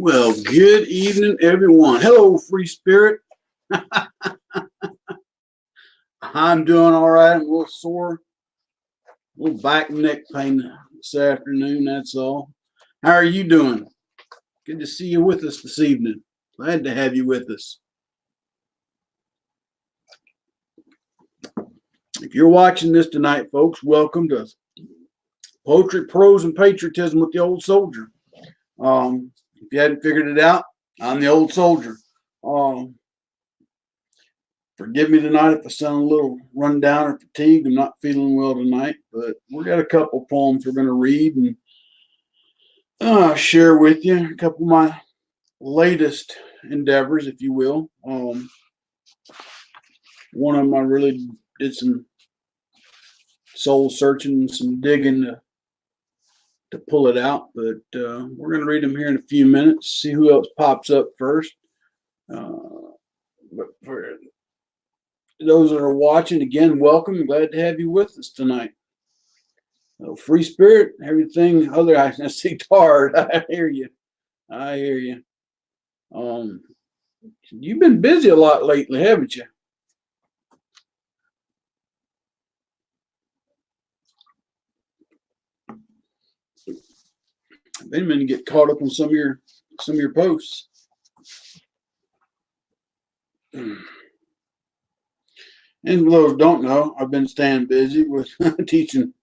Well, good evening, everyone. Hello, free spirit. I'm doing all right. I'm a little sore, a little back and neck pain this afternoon. That's all. How are you doing? Good to see you with us this evening. Glad to have you with us. If you're watching this tonight, folks, welcome to Poetry, Prose, and Patriotism with the Old Soldier. If you hadn't figured it out, I'm the Old Soldier. Forgive me tonight if I sound a little run down or fatigued. I'm not feeling well tonight, but we got a couple poems we're going to read and share with you. A couple of my latest endeavors, if you will. One of them I really did some soul searching and some digging to pull it out, but we're going to read them here in a few minutes, see who else pops up first. But for those that are watching, again, welcome. Glad to have you with us tonight. Free spirit, everything other. I see tired. I hear you. I hear you. You've been busy a lot lately, haven't you? I've been meaning to get caught up on some of your posts. And for those who don't know, I've been staying busy with teaching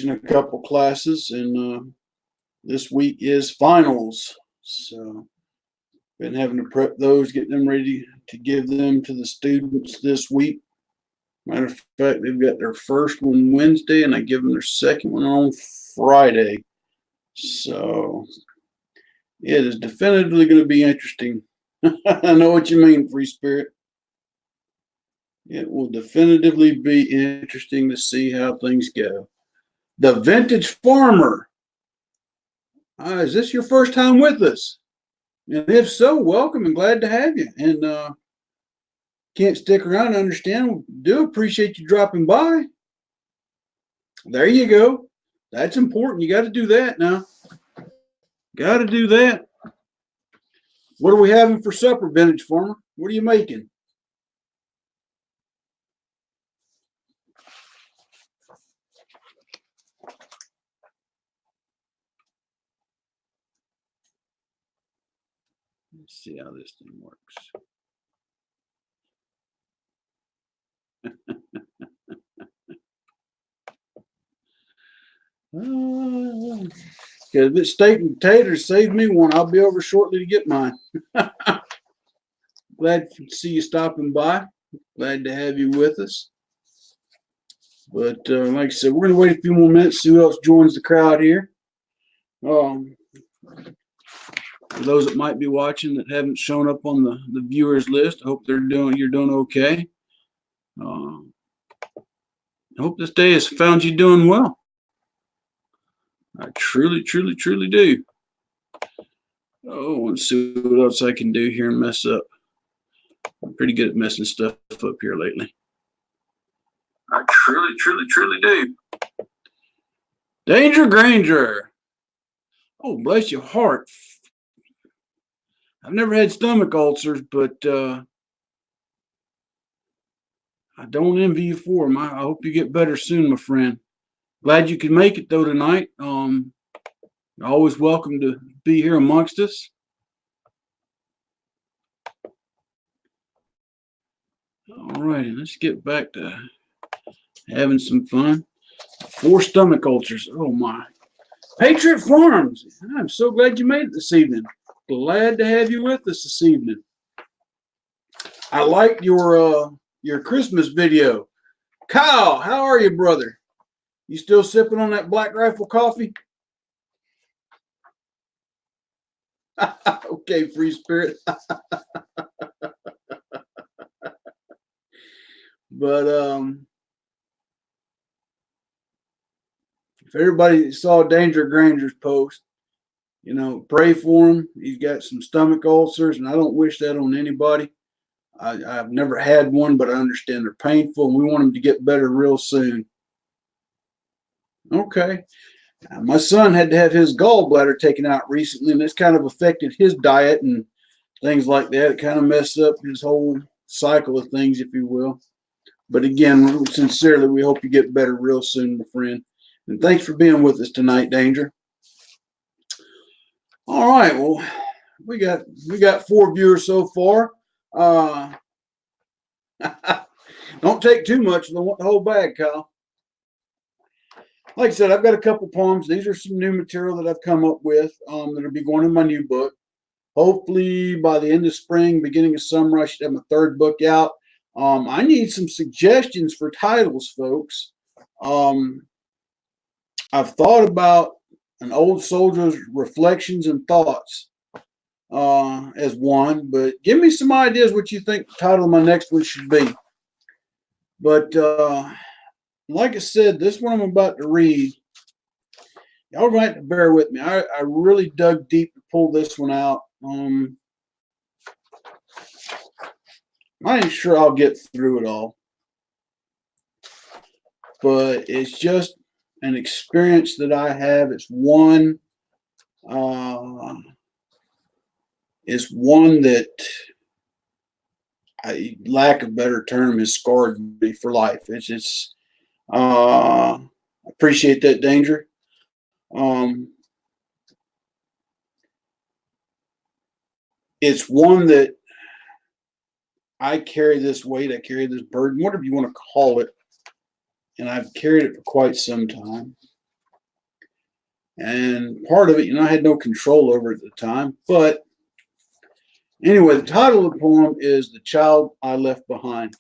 a couple classes, and this week is finals. So been having to prep those, get them ready to give them to the students this week. Matter of fact, they've got their first one Wednesday, and I give them their second one on Friday. So it is definitively going to be interesting. I know what you mean, free spirit. It will definitively be interesting to see how things go. The Vintage Farmer. Is this your first time with us? And if so, welcome and glad to have you. And can't stick around, I understand. Do appreciate you dropping by. There you go. That's important. You got to do that now. Got to do that. What are we having for supper, Vintage Farmer? What are you making? Let's see how this thing works. If it's steak and potatoes, save me one. I'll be over shortly to get mine. Glad to see you stopping by. Glad to have you with us. But like I said, we're going to wait a few more minutes, see who else joins the crowd here. For those that might be watching that haven't shown up on the viewers list, I hope you're doing okay. I hope this day has found you doing well. I truly, truly, truly do. Oh, let's see what else I can do here and mess up. I'm pretty good at messing stuff up here lately. I truly, truly, truly do. Danger Granger. Oh, bless your heart. I've never had stomach ulcers, but I don't envy you for them. I hope you get better soon, my friend. Glad you could make it, though, tonight. You're always welcome to be here amongst us. All righty, let's get back to having some fun. 4 stomach ulcers. Oh, my. Patriot Farms. I'm so glad you made it this evening. Glad to have you with us this evening. I liked your Christmas video. Kyle, how are you, brother? You still sipping on that Black Rifle coffee? Okay, free spirit. But if everybody saw Danger Granger's post, pray for him. He's got some stomach ulcers, and I don't wish that on anybody. I've never had one, but I understand they're painful, and we want him to get better real soon. Okay. My son had to have his gallbladder taken out recently, and it's kind of affected his diet and things like that. It kind of messed up his whole cycle of things, if you will. But again, sincerely, we hope you get better real soon, my friend. And thanks for being with us tonight, Danger. All right, well, we got 4 viewers so far. Uh, don't take too much of the whole bag, Kyle. Like I said, I've got a couple poems. These are some new material that I've come up with that'll be going in my new book. Hopefully, by the end of spring, beginning of summer, I should have my 3rd book out. I need some suggestions for titles, folks. I've thought about an old soldier's reflections and thoughts as one, but give me some ideas what you think the title of my next one should be. But like I said, this one I'm about to read, y'all are going to have to bear with me. I really dug deep to pull this one out. I ain't sure I'll get through it all, but it's just an experience that I have. It's one that I, lack of a better term, has scarred me for life. It's just appreciate that, Danger. It's one that I carry this weight, I carry this burden, whatever you want to call it, and I've carried it for quite some time. And part of it, I had no control over it at the time. But anyway, the title of the poem is The Child I Left Behind.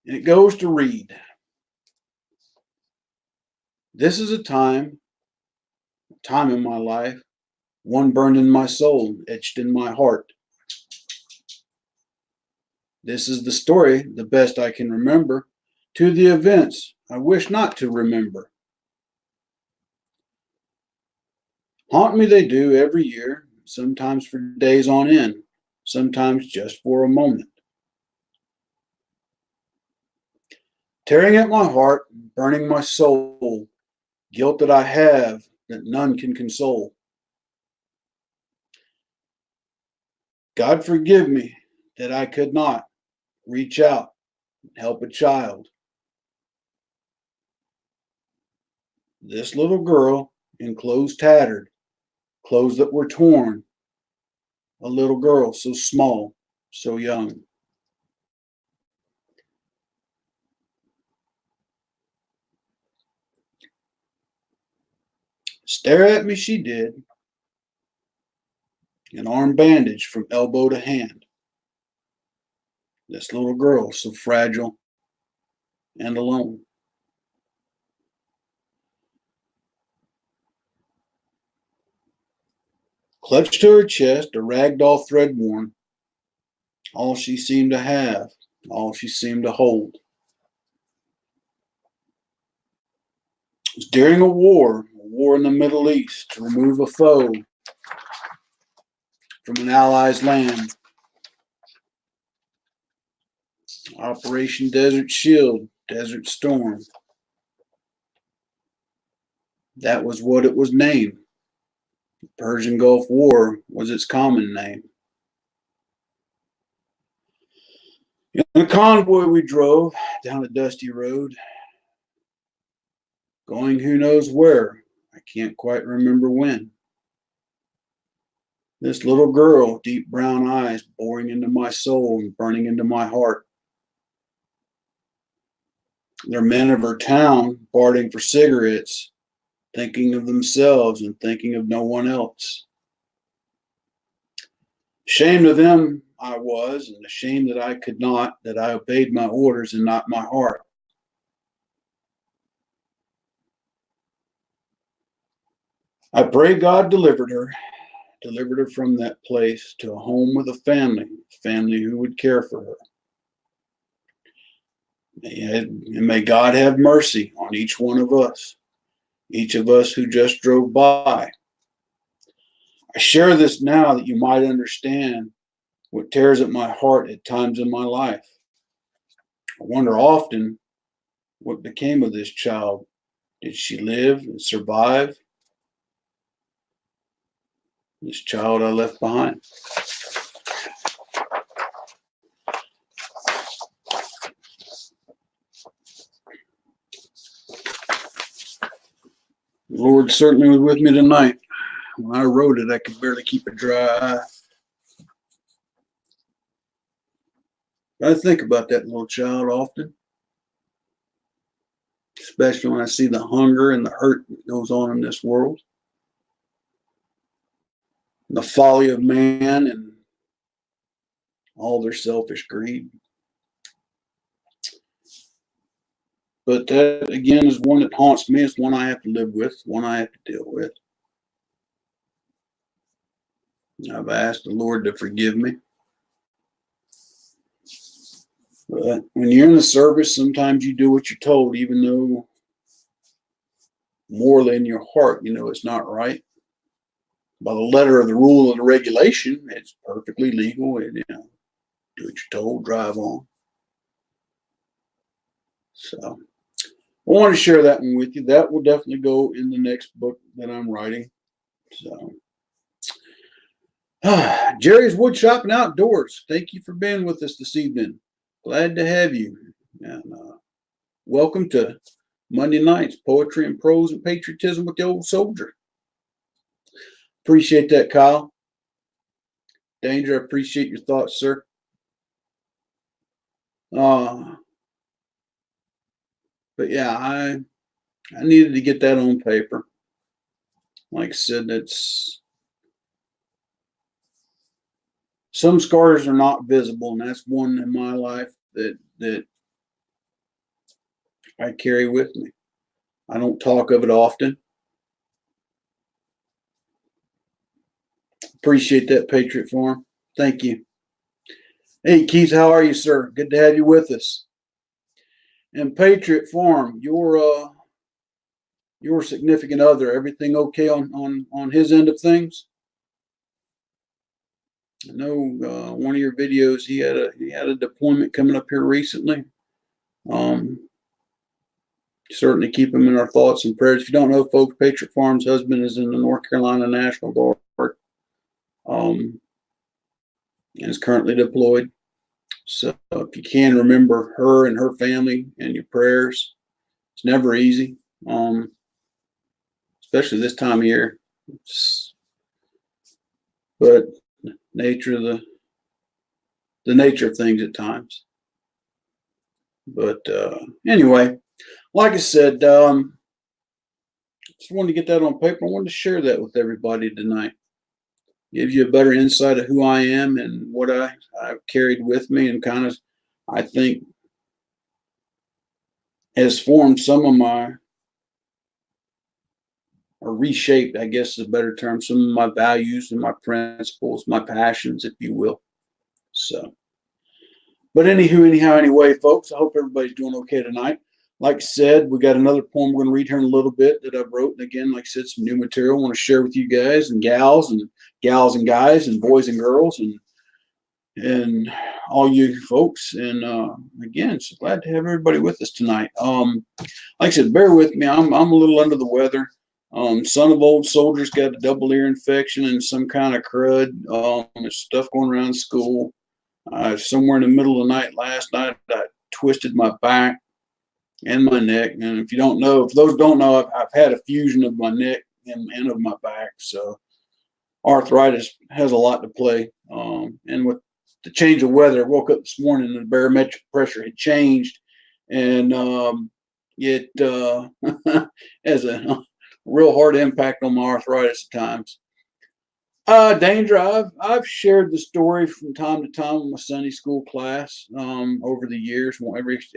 And it goes to read. This is a time in my life, one burned in my soul, etched in my heart. This is the story, the best I can remember, to the events I wish not to remember. Haunt me they do every year, sometimes for days on end, sometimes just for a moment. Tearing at my heart, burning my soul, guilt that I have that none can console. God forgive me that I could not reach out and help a child. This little girl in clothes tattered, clothes that were torn, a little girl so small, so young. Stare at me she did, an arm bandaged from elbow to hand. This little girl so fragile and alone. Clutched to her chest, a rag doll thread worn, all she seemed to have, all she seemed to hold. It was during a war in the Middle East, to remove a foe from an ally's land. Operation Desert Shield, Desert Storm. That was what it was named. The Persian Gulf War was its common name. In a convoy we drove down a dusty road, going who knows where. I can't quite remember when. This little girl, deep brown eyes boring into my soul and burning into my heart. They're men of her town, bartering for cigarettes, thinking of themselves and thinking of no one else. Ashamed of them I was, and ashamed that I could not, that I obeyed my orders and not my heart. I pray God delivered her from that place to a home with a family who would care for her. And may God have mercy on each one of us who just drove by. I share this now that you might understand what tears at my heart at times in my life. I wonder often What became of this child? Did she live and survive? This child I left behind. The Lord certainly was with me tonight. When I wrote it, I could barely keep a dry eye. I think about that little child often, especially when I see the hunger and the hurt that goes on in this world, the folly of man and all their selfish greed. But that, again, is one that haunts me. It's one I have to live with, one I have to deal with. I've asked the Lord to forgive me. But when you're in the service, sometimes you do what you're told, even though morally in your heart, you know it's not right. By the letter of the rule of the regulation, it's perfectly legal. And, do what you're told, drive on. So I want to share that one with you. That will definitely go in the next book that I'm writing. So Jerry's Woodshop and Outdoors. Thank you for being with us this evening. Glad to have you. And welcome to Monday nights, Poetry and Prose and Patriotism with the Old Soldier. Appreciate that, Kyle. Danger, I appreciate your thoughts, sir. But yeah, I needed to get that on paper. Like I said, that's some scars are not visible, and that's one in my life that I carry with me. I don't talk of it often. Appreciate that, Patriot Farm. Thank you. Hey, Keith, how are you, sir? Good to have you with us. And Patriot Farm, your significant other, everything okay on his end of things? I know one of your videos, he had a deployment coming up here recently. Certainly keep him in our thoughts and prayers. If you don't know, folks, Patriot Farm's husband is in the North Carolina National Guard, and is currently deployed. So if you can, remember her and her family and your prayers. It's never easy, especially this time of year. But nature of the nature of things at times. But anyway, like I said, just wanted to get that on paper. I wanted to share that with everybody tonight. Give you a better insight of who I am and what I've carried with me, and kind of, I think, has formed some of my, or reshaped, I guess is a better term, some of my values and my principles, my passions, if you will. So, but anyway, folks, I hope everybody's doing okay tonight. Like I said, we got another poem we're going to read here in a little bit that I've wrote. And again, like I said, some new material I want to share with you guys and gals and guys and boys and girls and all you folks. And again, so glad to have everybody with us tonight. Like I said, bear with me. I'm a little under the weather. Son of old soldiers got a double ear infection and some kind of crud. There's stuff going around school. Somewhere in the middle of the night last night, I twisted my back and my neck. And if those don't know, I've had a fusion of my neck and of my back. So arthritis has a lot to play. And with the change of weather, I woke up this morning and the barometric pressure had changed. And it has a real hard impact on my arthritis at times. Danger, I've shared the story from time to time with my Sunday school class over the years,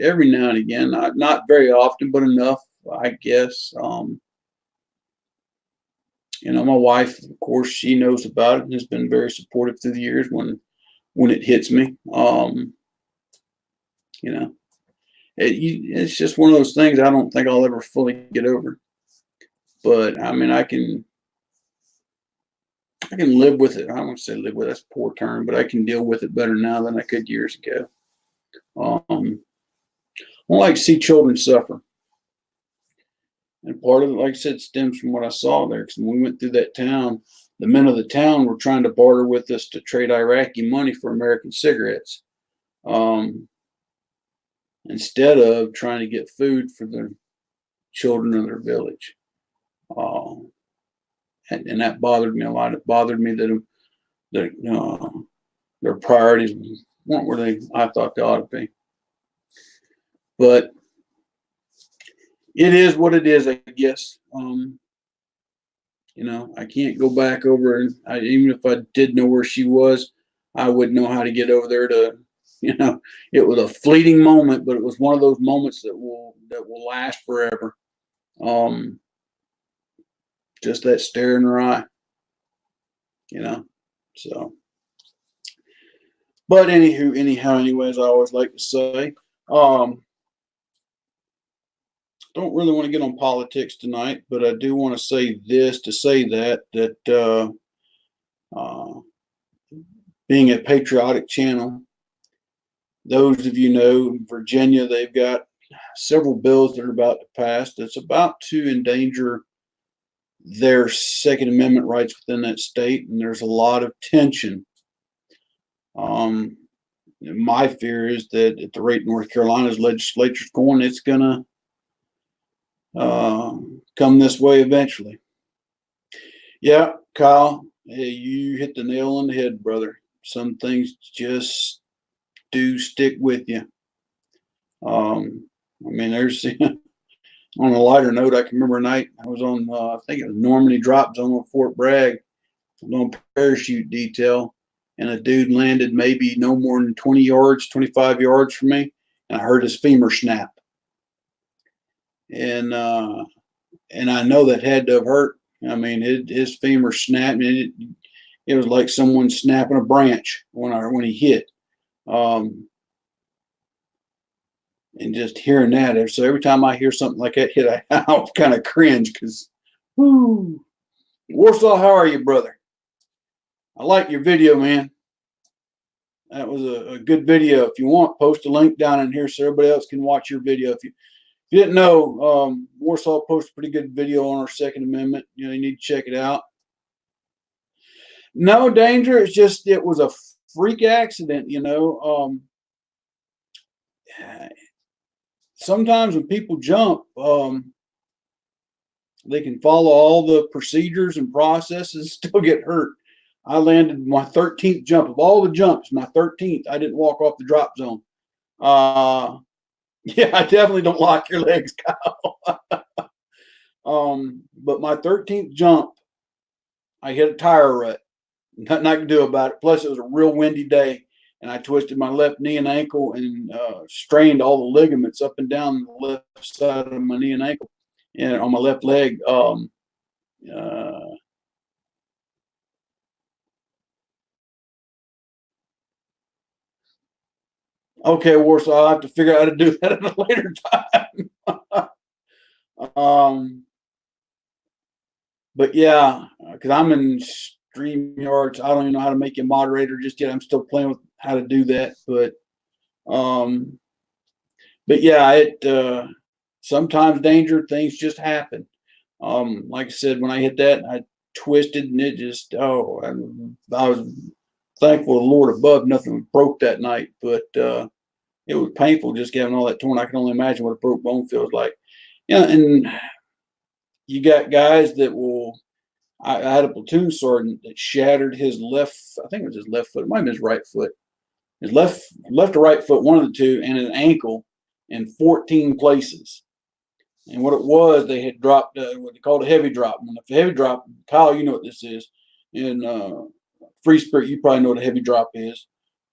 every now and again, not very often, but enough, I guess. My wife, of course, she knows about it and has been very supportive through the years when it hits me. It's just one of those things I don't think I'll ever fully get over. But I mean, I can live with it. I don't want to say live with it, that's a poor term, but I can deal with it better now than I could years ago. don't like to see children suffer. And part of it, like I said, stems from what I saw there. Because when we went through that town, the men of the town were trying to barter with us to trade Iraqi money for American cigarettes, instead of trying to get food for the children of their village. And that bothered me a lot. It bothered me that their priorities weren't where I thought they ought to be. But it is what it is, I guess. I can't go back over, and even if I did know where she was, I wouldn't know how to get over there to, it was a fleeting moment, but it was one of those moments that will last forever. Just that stare in her eye, so. But anyways, I always like to say, don't really want to get on politics tonight, but I do want to say this to say that being a patriotic channel, those of you know, in Virginia, they've got several bills that are about to pass that's about to endanger their Second Amendment rights within that state, and there's a lot of tension. My fear is that at the rate North Carolina's legislature's going, it's gonna come this way eventually. Yeah, Kyle, hey, you hit the nail on the head, brother. Some things just do stick with you. There's on a lighter note, I can remember a night I was on, I think it was Normandy Drop Zone on Fort Bragg, on parachute detail, and a dude landed maybe no more than 20 yards, 25 yards from me, and I heard his femur snap. And I know that had to have hurt. His femur snapped, and it was like someone snapping a branch when he hit. And just hearing that, so every time I hear something like that hit, I kind of cringe because, whoo, Warsaw, how are you, brother? I like your video, man. That was a good video. If you want, post a link down in here so everybody else can watch your video. If you didn't know, Warsaw posted a pretty good video on our Second Amendment. You need to check it out. No danger. It's just it was a freak accident. Sometimes when people jump, they can follow all the procedures and processes and still get hurt. I landed my 13th jump of all the jumps. My 13th. I didn't walk off the drop zone. Yeah, I definitely don't lock your legs, Kyle. But my 13th jump, I hit a tire rut. Nothing I could do about it. Plus, it was a real windy day, and I twisted my left knee and ankle and strained all the ligaments up and down the left side of my knee and ankle, and on my left leg. Okay, Warsaw, I'll have to figure out how to do that at a later time. But yeah, because I'm in StreamYards, I don't even know how to make you a moderator just yet. I'm still playing with how to do that, but yeah, it sometimes danger things just happen. Like I said, when I hit that, I twisted and it just I was thankful to the Lord above nothing broke that night, but it was painful just getting all that torn. I can only imagine what a broke bone feels like. And you got guys that will. I had a platoon sergeant that shattered his left. I think it was his left foot. It might have been his right foot. His left or right foot, one of the two, and his ankle in 14 places. And what it was, they had dropped what they called a heavy drop. And the heavy drop, Kyle, you know what this is. In Free Spirit, you probably know what a heavy drop is.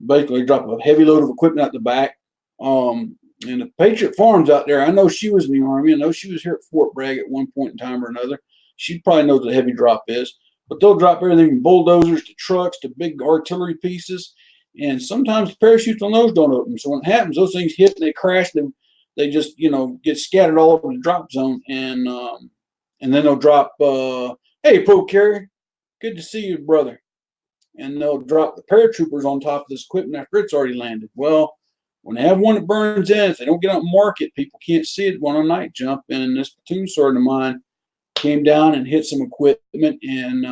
Basically, drop a heavy load of equipment out the back. And the Patriot Farms out there, I know she was in the Army. I know she was here at Fort Bragg at one point in time or another. She probably knows what a heavy drop is. But they'll drop everything from bulldozers to trucks to big artillery pieces. And sometimes the parachutes on those don't open. So when it happens, those things hit and they crash. They just, get scattered all over the drop zone. And then they'll drop, hey, Pro Carrier, good to see you, brother. And they'll drop the paratroopers on top of this equipment after it's already landed. Well, When they have one that burns in, if they don't get out and mark it, people can't see it. One on night jump, and this platoon sergeant of mine came down and hit some equipment, and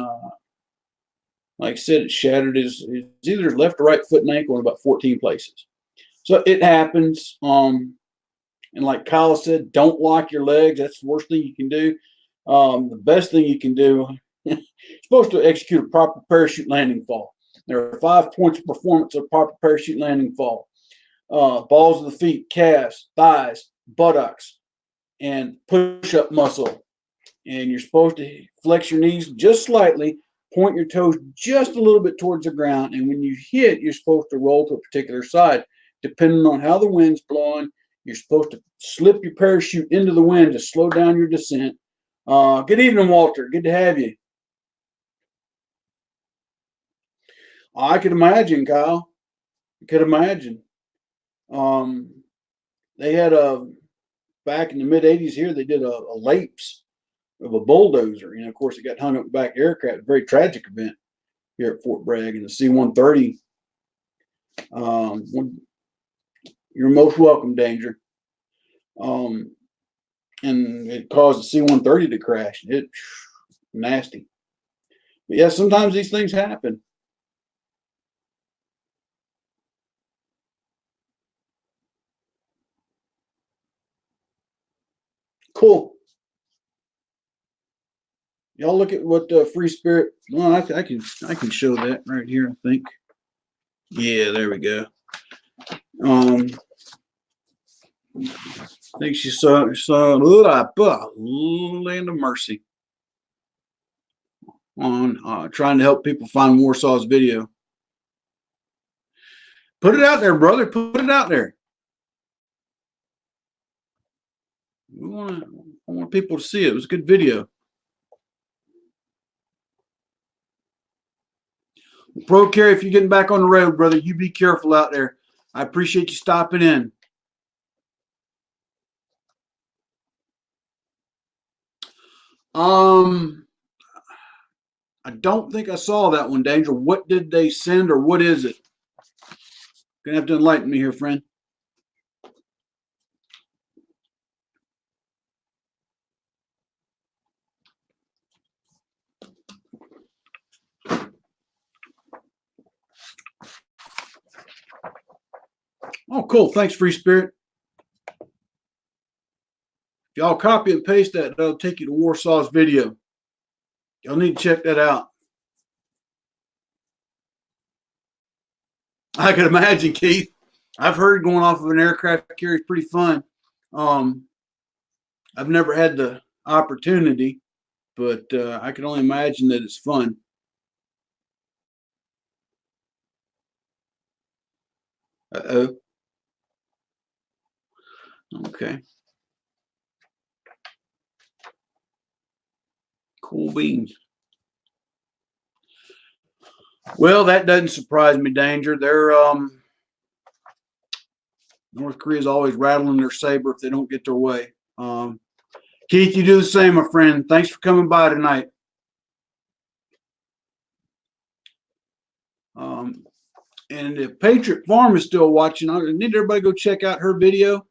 like I said, it shattered his either his left or right foot and ankle in about 14 places. So it happens. And like Kyle said, don't lock your legs. That's the worst thing you can do. The best thing you can do, you're supposed to execute a proper parachute landing fall. There are 5 points of performance of proper parachute landing fall. Balls of the feet, calves, thighs, buttocks, and push-up muscle. And you're supposed to flex your knees just slightly, point your toes just a little bit towards the ground, and when you hit, you're supposed to roll to a particular side. Depending on how the wind's blowing, you're supposed to slip your parachute into the wind to slow down your descent. Good evening, Walter. Good to have you. I could imagine, Kyle. I could imagine. They had back in the mid 80s here, they did a lapse of a bulldozer. Of course, it got hung up back aircraft. A very tragic event here at Fort Bragg. And the C-130, you're most welcome, Danger. And it caused the C-130 to crash. It nasty. But yeah, sometimes these things happen. Cool. Y'all look at what Free Spirit. Well, I can show that right here. I think. Yeah, there we go. I think she saw Land of Mercy on trying to help people find Warsaw's video. Put it out there, brother. Put it out there. I want people to see it. It was a good video. Pro Carry, if you're getting back on the road, brother, you be careful out there. I appreciate you stopping in. I don't think I saw that one, Danger. What did they send, or what is it? Gonna have to enlighten me here, friend. Oh, cool. Thanks, Free Spirit. If y'all copy and paste that, that'll take you to Warsaw's video. Y'all need to check that out. I could imagine, Keith. I've heard going off of an aircraft carrier is pretty fun. I've never had the opportunity, but I can only imagine that it's fun. Uh-oh. Okay. Cool beans. Well, that doesn't surprise me, Danger. They're North Korea's always rattling their saber if they don't get their way. Keith, you do the same, my friend. Thanks for coming by tonight. And if Patriot Farm is still watching, I need everybody to go check out her video,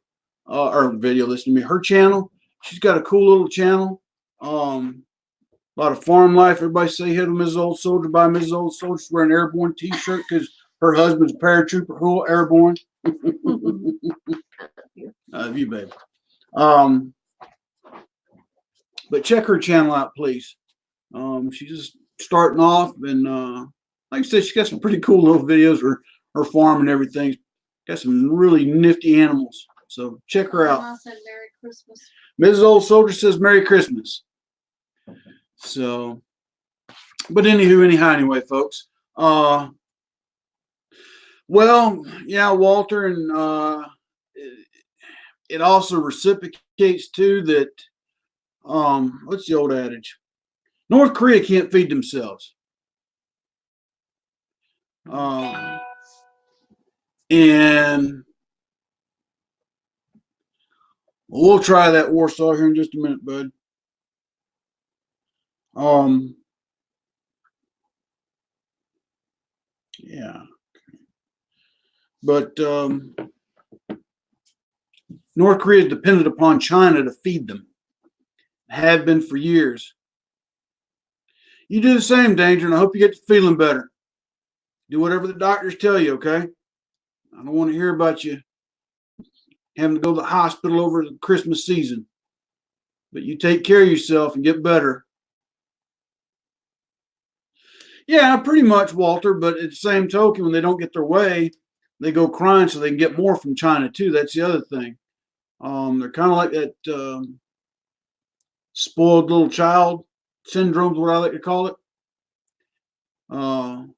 listen to me, her channel. She's got a cool little channel. A lot of farm life. Everybody say hey to Mrs. Old Soldier. Buy Mrs. Old Soldier. She's wearing an airborne t-shirt because her husband's a paratrooper who airborne. You baby. But check her channel out, please. She's just starting off, and like I said, she's got some pretty cool little videos for her farm and everything. Got some really nifty animals. So check her out. Mom said Merry Christmas. Mrs. Old Soldier says Merry Christmas. So, but anyway, folks. Well, yeah, Walter, and it also reciprocates too that what's the old adage? North Korea can't feed themselves. And we'll try that Warsaw here in just a minute, bud. Yeah. But North Korea is dependent upon China to feed them. Have been for years. You do the same, Danger, and I hope you get to feeling better. Do whatever the doctors tell you, okay? I don't want to hear about you having to go to the hospital over the Christmas season. But you take care of yourself and get better. Yeah, pretty much, Walter. But at the same token, when they don't get their way, they go crying so they can get more from China too. That's the other thing. They're kind of like that spoiled little child syndrome, is what I like to call it. And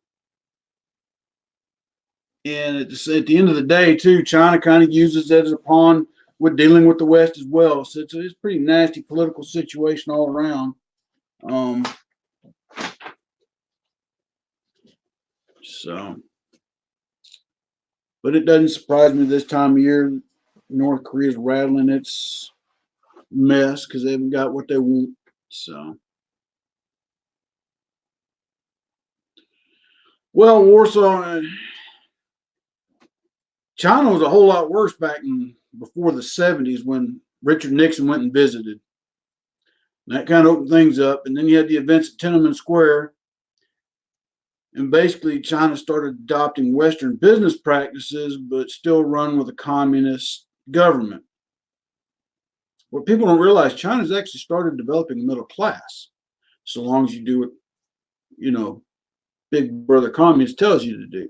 at the end of the day, too, China kind of uses that as a pawn with dealing with the West as well. So it's a pretty nasty political situation all around. But it doesn't surprise me this time of year. North Korea's rattling its mess because they haven't got what they want. So, well, Warsaw, China was a whole lot worse back before the 70s when Richard Nixon went and visited. And that kind of opened things up. And then you had the events at Tiananmen Square. And basically, China started adopting Western business practices, but still run with a communist government. What people don't realize, China's actually started developing a middle class, so long as you do what, Big Brother Communist tells you to do.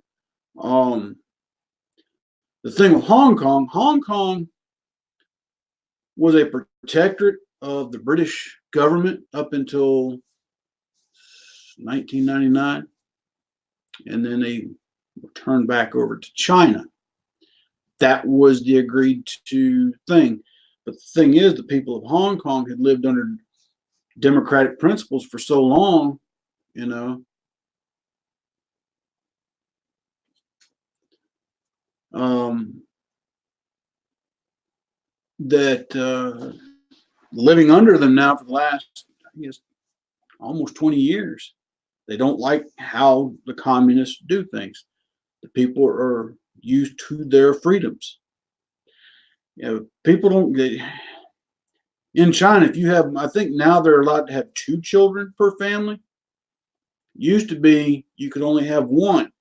The thing with Hong Kong was a protectorate of the British government up until 1999, and then they were turned back over to China. That was the agreed to thing. But the thing is, the people of Hong Kong had lived under democratic principles for so long, that living under them now for the last, I guess, almost 20 years, they don't like how the communists do things. The people are used to their freedoms. People don't get in China. If you have, I think now they're allowed to have 2 children per family. Used to be you could only have one.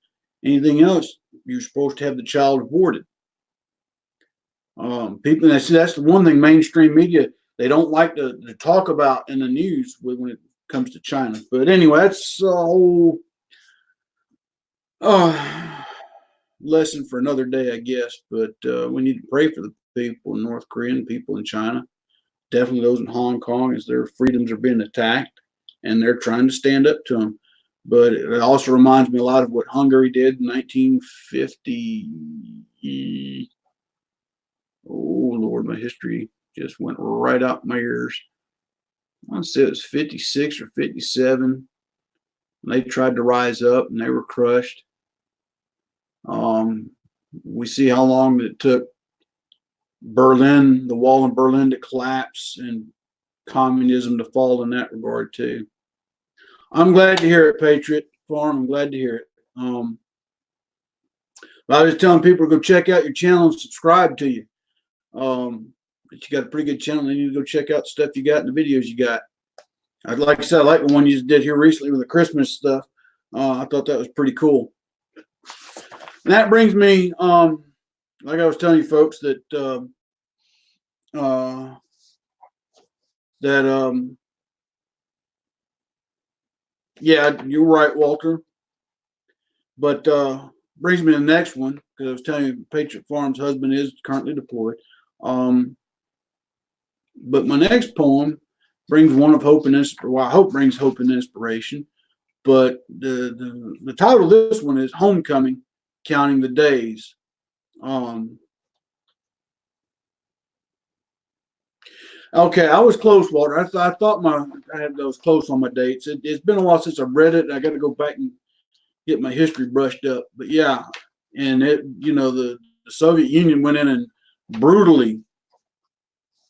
Anything else, you're supposed to have the child aborted. People, that's the one thing mainstream media they don't like to talk about in the news when it comes to China. But anyway, that's a whole lesson for another day, I guess. But we need to pray for the people in North Korea and people in China. Definitely those in Hong Kong, as their freedoms are being attacked, and they're trying to stand up to them. But it also reminds me a lot of what Hungary did in 1950. Oh, Lord, my history just went right out my ears. I want to say it was 56 or 57. And they tried to rise up and they were crushed. We see how long it took Berlin, the wall in Berlin, to collapse and communism to fall in that regard, too. I'm glad to hear it, Patriot Farm. I'm glad to hear it. I was telling people to go check out your channel and subscribe to you. But you got a pretty good channel. They need to go check out the stuff you got and the videos you got. Like I said, I like the one you just did here recently with the Christmas stuff. I thought that was pretty cool. And that brings me, like I was telling you folks, yeah, you're right, Walter. But brings me to the next one, because I was telling you, Patriot Farm's husband is currently deployed. But my next poem brings one of hope and inspiration. Well, I hope brings hope and inspiration. But the title of this one is Homecoming, Counting the Days. Okay, I was close, Walter. I thought I was close on my dates. It's been a while since I've read it. I got to go back and get my history brushed up. But yeah, and the Soviet Union went in and brutally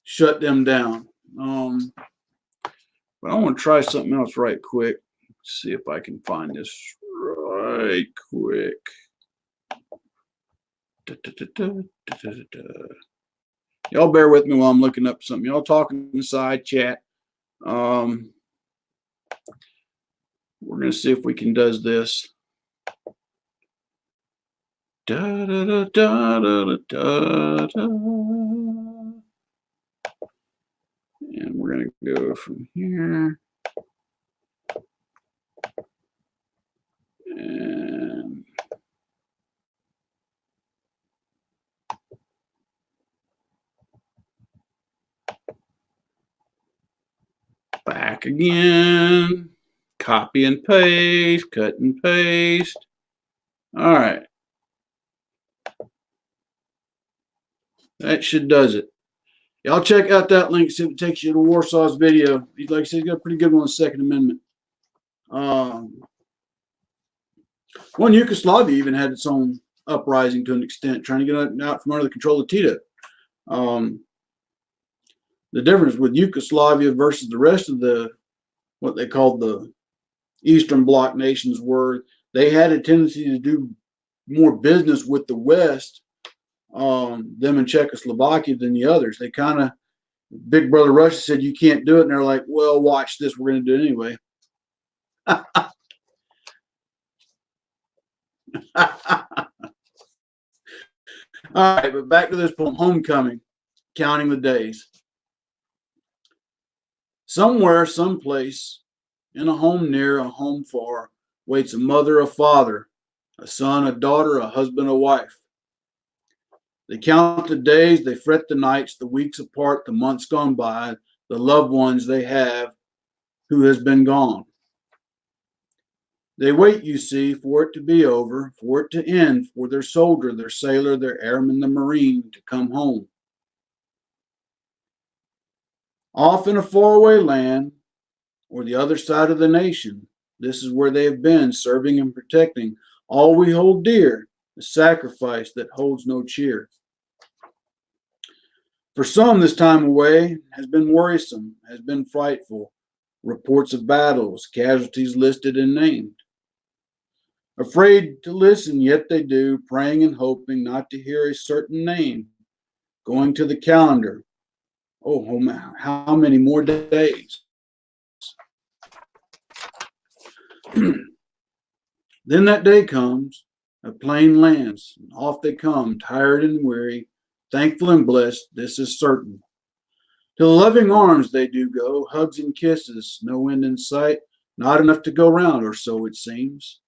shut them down. But I want to try something else right quick. Let's see if I can find this right quick. Y'all bear with me while I'm looking up something. Y'all talking inside chat. We're going to see if we can does this. Da, da, da, da, da, da, da. And we're going to go from here. And back again. Copy and paste, cut and paste. All right. That should does it. Y'all check out that link, see if it takes you to Warsaw's video. Like I said, he's got a pretty good one on the Second Amendment. One Yugoslavia even had its own uprising to an extent, trying to get out from under the control of Tito. The difference with Yugoslavia versus the rest of the what they called the Eastern Bloc nations were they had a tendency to do more business with the West, them in Czechoslovakia, than the others. They kind of Big Brother Russia said you can't do it, and they're like, well, watch this, we're going to do it anyway. All right, but back to this poem, Homecoming, counting the days. Somewhere, someplace, in a home near, a home far, waits a mother, a father, a son, a daughter, a husband, a wife. They count the days, they fret the nights, the weeks apart, the months gone by, the loved ones they have who has been gone. They wait, you see, for it to be over, for it to end, for their soldier, their sailor, their airman, the marine to come home. Off in a faraway land, or the other side of the nation, this is where they have been, serving and protecting all we hold dear, a sacrifice that holds no cheer. For some, this time away has been worrisome, has been frightful. Reports of battles, casualties listed and named. Afraid to listen, yet they do, praying and hoping not to hear a certain name. Going to the calendar. Oh, how many more days? Then that day comes, a plane lands, and off they come, tired and weary, thankful and blessed, this is certain. To the loving arms they do go, hugs and kisses, no end in sight, not enough to go round, or so it seems.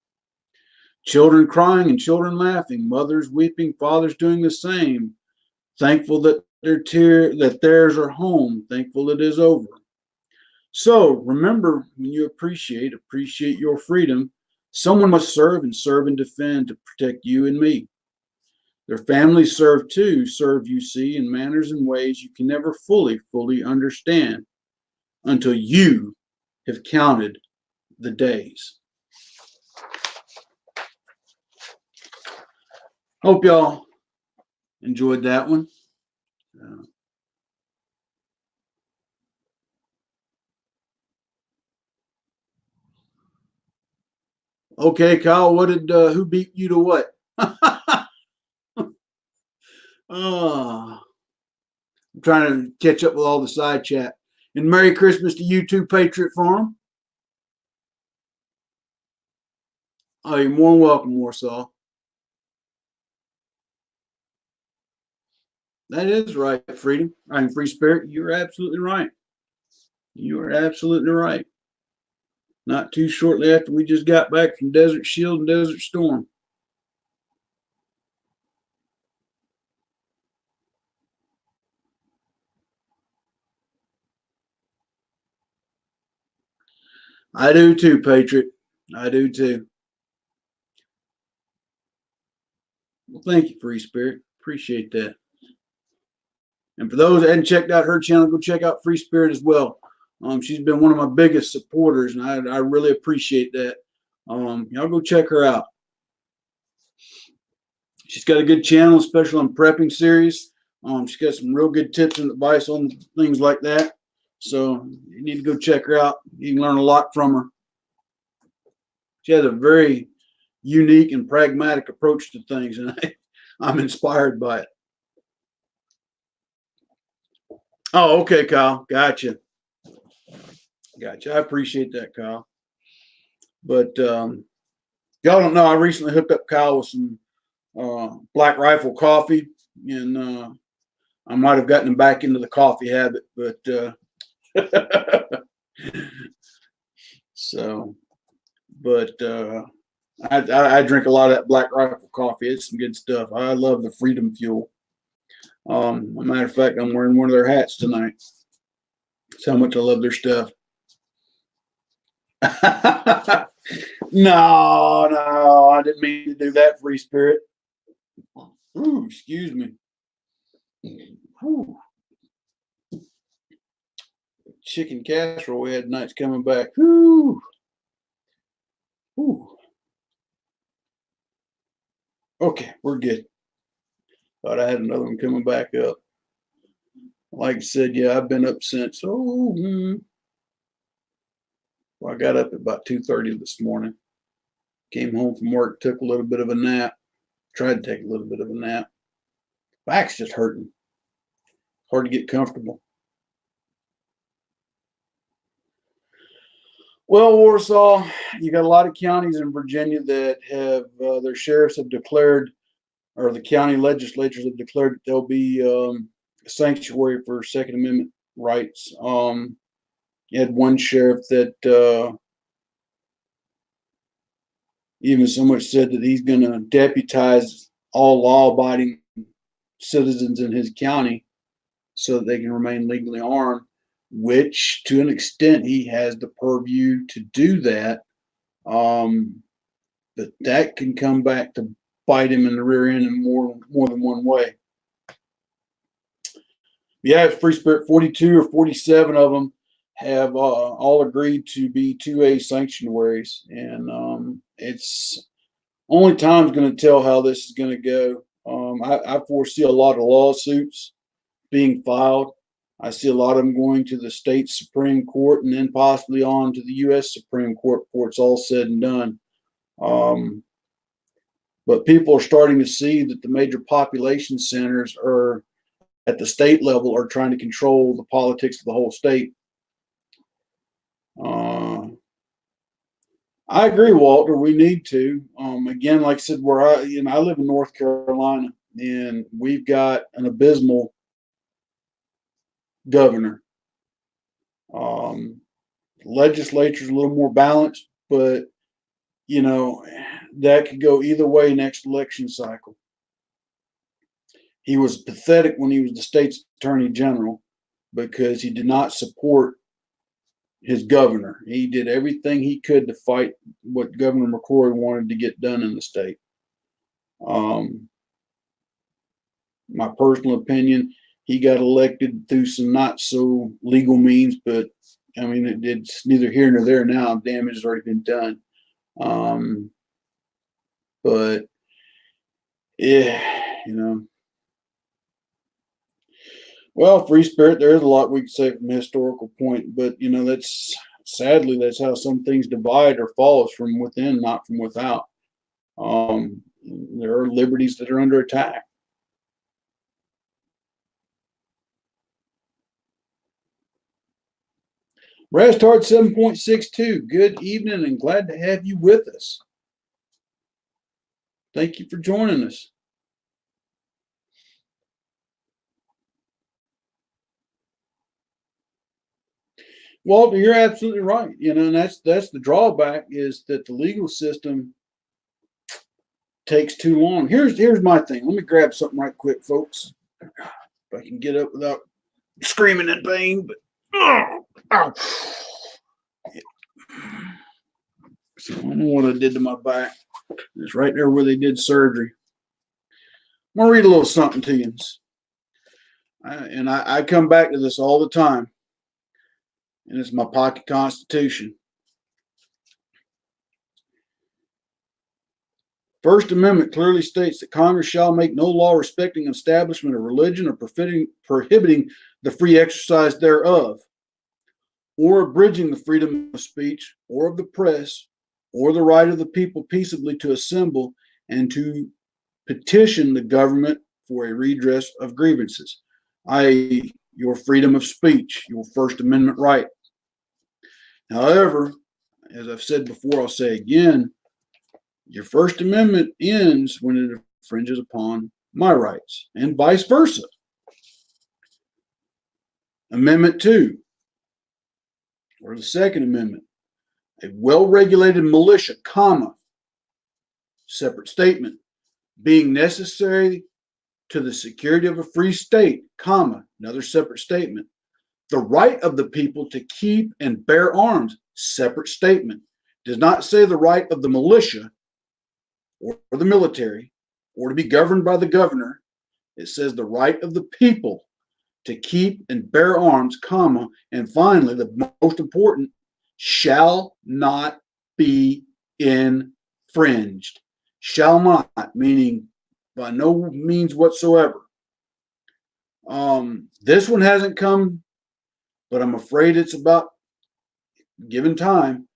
Children crying and children laughing, mothers weeping, fathers doing the same, thankful that theirs are home, thankful it is over. So remember, when you appreciate your freedom, someone must serve and defend to protect you and me. Their families serve too, you see, in manners and ways you can never fully understand until you have counted the days. Hope y'all enjoyed that one. Okay, Kyle, who beat you to what? I'm trying to catch up with all the side chat. And Merry Christmas to you too, Patriot Farm. Oh, you're more than welcome, Warsaw. That is right, freedom. I mean, free spirit. You're absolutely right. You are absolutely right. Not too shortly after we just got back from Desert Shield and Desert Storm. I do too, Patriot. I do too. Well, thank you, Free Spirit. Appreciate that. And for those that hadn't checked out her channel, go check out Free Spirit as well. She's been one of my biggest supporters, and I really appreciate that. Y'all go check her out. She's got a good channel, especially on prepping series. She's got some real good tips and advice on things like that. So you need to go check her out. You can learn a lot from her. She has a very unique and pragmatic approach to things, and I'm inspired by it. Oh, okay, Kyle. Gotcha. Gotcha. I appreciate that, Kyle. But y'all don't know, I recently hooked up Kyle with some Black Rifle coffee, and I might have gotten him back into the coffee habit, but so, but I drink a lot of that Black Rifle coffee. It's some good stuff. I love the Freedom Fuel. As a matter of fact, I'm wearing one of their hats tonight. That's how much I love their stuff. No, no, I didn't mean to do that, Free Spirit. Ooh, excuse me. Ooh. Chicken casserole we had tonight's coming back. Ooh. Ooh. Okay, we're good. Thought I had another one coming back up. Like I said, yeah, I've been up since well, I got up at about 2:30 this morning. Came home from work, took a little bit of a nap. Tried to take a little bit of a nap. Back's just hurting. Hard to get comfortable. Well, Warsaw, you got a lot of counties in Virginia that have their sheriffs have declared, or the county legislatures have declared that there'll be a sanctuary for Second Amendment rights. You had one sheriff that even so much said that he's going to deputize all law-abiding citizens in his county so that they can remain legally armed, which to an extent he has the purview to do that. But that can come back to bite him in the rear end in more than one way. Yeah, Free Spirit, 42 or 47 of them have all agreed to be 2A sanctuaries, and it's only time's going to tell how this is going to go. I foresee a lot of lawsuits being filed. I see a lot of them going to the state Supreme Court and then possibly on to the U.S. Supreme Court before it's all said and done. But people are starting to see that the major population centers are at the state level are trying to control the politics of the whole state. I agree, Walter. We need to. Again, like I said, where I live in North Carolina, and we've got an abysmal governor. Legislature's a little more balanced, but you know that could go either way next election cycle. He was pathetic when he was the state's attorney general because he did not support his governor. He did everything he could to fight what Governor McCrory wanted to get done in the state. My personal opinion, he got elected through some not so legal means, but I mean, it's neither here nor there now. Damage has already been done. But yeah, well, Free Spirit, there is a lot we could say from a historical point, but that's sadly that's how some things divide or fall is from within, not from without. There are liberties that are under attack. Rastard 7.62, good evening and glad to have you with us. Thank you for joining us. Walter, you're absolutely right. And that's the drawback is that the legal system takes too long. Here's my thing. Let me grab something right quick, folks. If I can get up without screaming in pain, but ow. So I don't know what I did to my back. It's right there where they did surgery. I'm gonna read a little something to you. I come back to this all the time. And it's my pocket constitution. First Amendment clearly states that Congress shall make no law respecting establishment of religion or prohibiting the free exercise thereof, or abridging the freedom of speech or of the press, or the right of the people peaceably to assemble and to petition the government for a redress of grievances. your freedom of speech, your First Amendment right. However, as I've said before, I'll say again, your First Amendment ends when it infringes upon my rights, and vice versa. Amendment 2, or the Second Amendment, a well-regulated militia, comma, separate statement, being necessary to the security of a free state, comma, another separate statement. The right of the people to keep and bear arms, separate statement. Does not say the right of the militia or the military or to be governed by the governor. It says the right of the people to keep and bear arms, comma, and finally, the most important, shall not be infringed. Shall not, meaning by no means whatsoever. This one hasn't come, but I'm afraid it's about given time.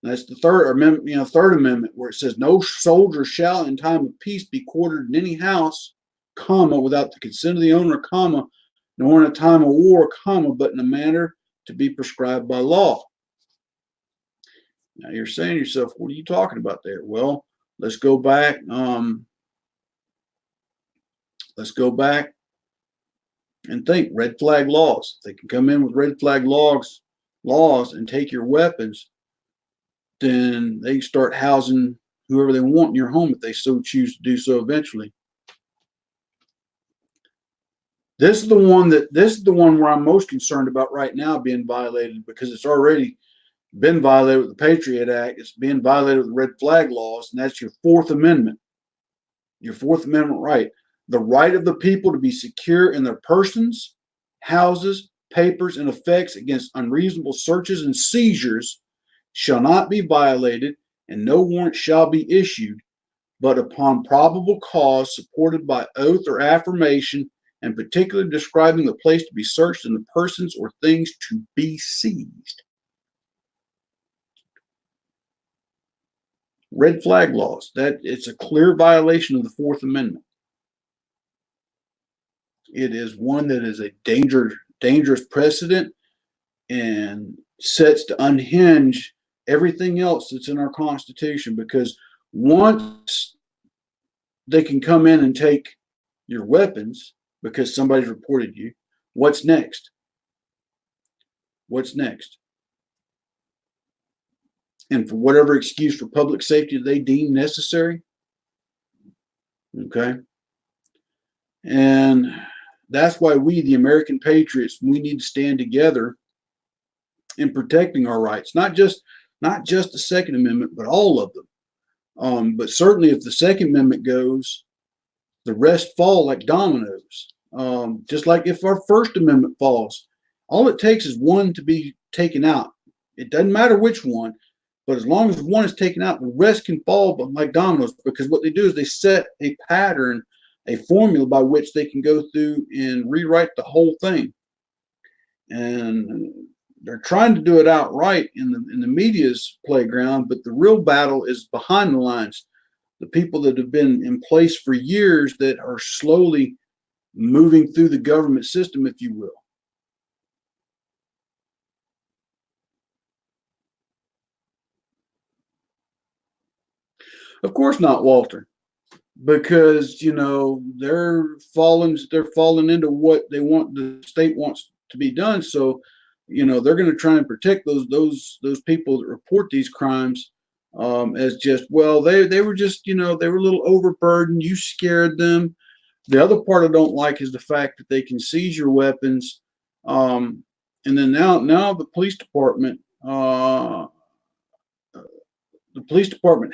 That's the third amendment, where it says no soldier shall in time of peace be quartered in any house, comma, without the consent of the owner, comma, nor in a time of war, comma, but in a manner to be prescribed by law. Now you're saying to yourself, what are you talking about there? Well, let's go back. Let's go back and think. Red flag laws. They can come in with red flag laws and take your weapons. Then they can start housing whoever they want in your home if they so choose to do so eventually. This is the one where I'm most concerned about right now being violated, because it's already been violated with the Patriot Act. It's being violated with the red flag laws, and that's your Fourth Amendment. Your Fourth Amendment right. The right of the people to be secure in their persons, houses, papers, and effects against unreasonable searches and seizures shall not be violated, and no warrant shall be issued, but upon probable cause supported by oath or affirmation, and particularly describing the place to be searched and the persons or things to be seized. Red flag laws. That it's a clear violation of the Fourth Amendment. It is one that is a dangerous precedent and sets to unhinge everything else that's in our Constitution, because once they can come in and take your weapons because somebody's reported you, what's next? What's next? And for whatever excuse for public safety they deem necessary. Okay. And that's why we, the American patriots, we need to stand together in protecting our rights. Not just the Second Amendment, but all of them. But certainly if the Second Amendment goes, the rest fall like dominoes. Just like if our First Amendment falls, all it takes is one to be taken out. It doesn't matter which one, but as long as one is taken out, the rest can fall like dominoes, because what they do is they set a pattern, a formula by which they can go through and rewrite the whole thing. And they're trying to do it outright in the media's playground, but the real battle is behind the lines. The people that have been in place for years that are slowly moving through the government system, if you will. Of course not, Walter, because they're falling into what they want, the state wants to be done. So they're going to try and protect those people that report these crimes, as just, well, they were just, they were a little overburdened, you scared them. The other part I don't like is the fact that they can seize your weapons, and then now the police department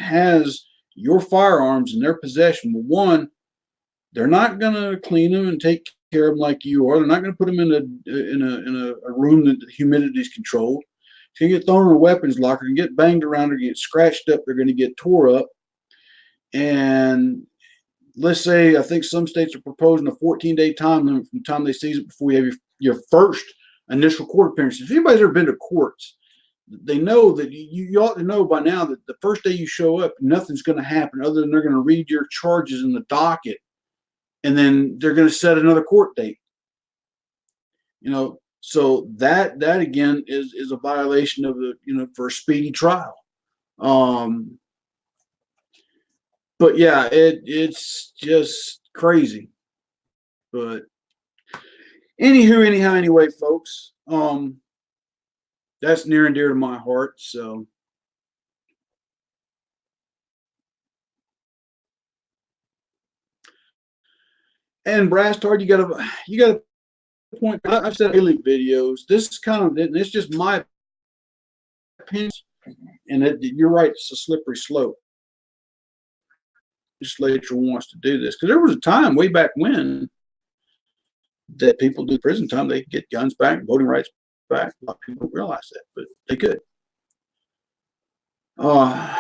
has your firearms in their possession. Well, one, they're not going to clean them and take care of them like you are. They're not going to put them in a room that the humidity is controlled. It's going to get thrown in a weapons locker and get banged around or get scratched up. They're going to get tore up. And let's say, I think some states are proposing a 14-day time limit from the time they seize it before you have your first initial court appearance. If anybody's ever been to courts, they know that you ought to know by now that the first day you show up, nothing's going to happen other than they're going to read your charges in the docket, and then they're going to set another court date. So that again is a violation of the for a speedy trial. Um, but yeah, it's just crazy. But anywho, anyhow, anyway, folks, that's near and dear to my heart. So, and Brastard, you got to point. I've said daily videos. This is kind of it's just my opinion, and you're right. It's a slippery slope. The legislature wants to do this because there was a time way back when that people do prison time, they could get guns back, voting rights back. A lot of people don't realize that, but they could. Uh,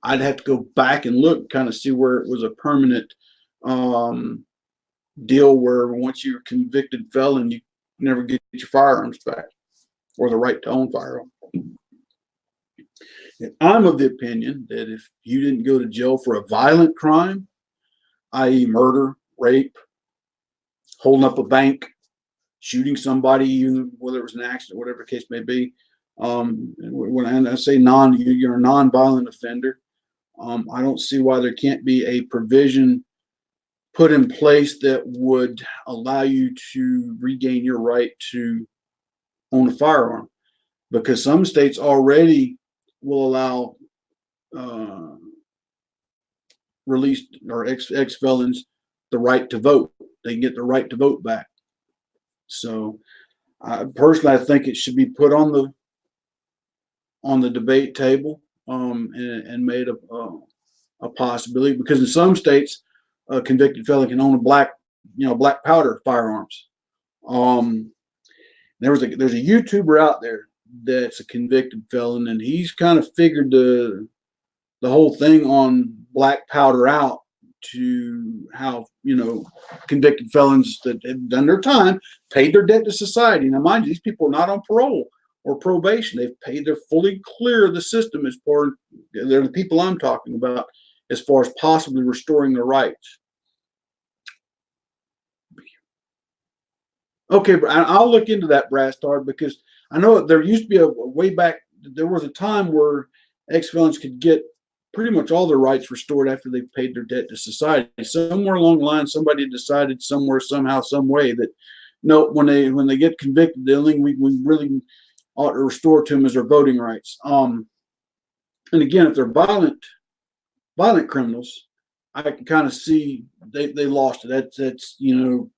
I'd have to go back and look, kind of see where it was a permanent um, deal where once you're a convicted felon, you never get your firearms back or the right to own firearms. I'm of the opinion that if you didn't go to jail for a violent crime, i.e., murder, rape, holding up a bank, shooting somebody, whether it was an accident, whatever the case may be. When I say you're a non-violent offender. I don't see why there can't be a provision put in place that would allow you to regain your right to own a firearm, because some states already will allow released or ex felons the right to vote. They can get the right to vote back. So personally, I think it should be put on the debate table, and made a possibility, because in some states, a convicted felon can own a black powder firearms. Um, there's a YouTuber out there that's a convicted felon, and he's kind of figured the whole thing on black powder out to how convicted felons that have done their time paid their debt to society. Now, mind you, these people are not on parole or probation. They're fully clear of the system as far. They're the people I'm talking about as far as possibly restoring their rights. Okay, I'll look into that, Brastard, because I know there used to be a way back. There was a time where ex-felons could get pretty much all their rights restored after they've paid their debt to society. Somewhere along the line, somebody decided somewhere, somehow, some way that no, when they get convicted, the only thing we really ought to restore to them is their voting rights. And again, if they're violent criminals, I can kind of see they lost it. That's you're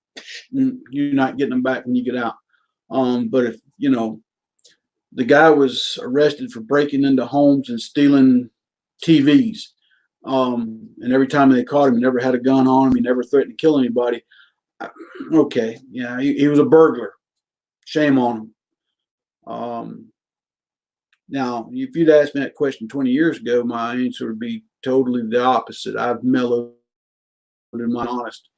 not getting them back when you get out. But if the guy was arrested for breaking into homes and stealing TVs, and every time they caught him, he never had a gun on him. He never threatened to kill anybody. Okay, yeah, he was a burglar. Shame on him. Now, if you'd asked me that question 20 years ago, my answer would be totally the opposite. I've mellowed and my honest.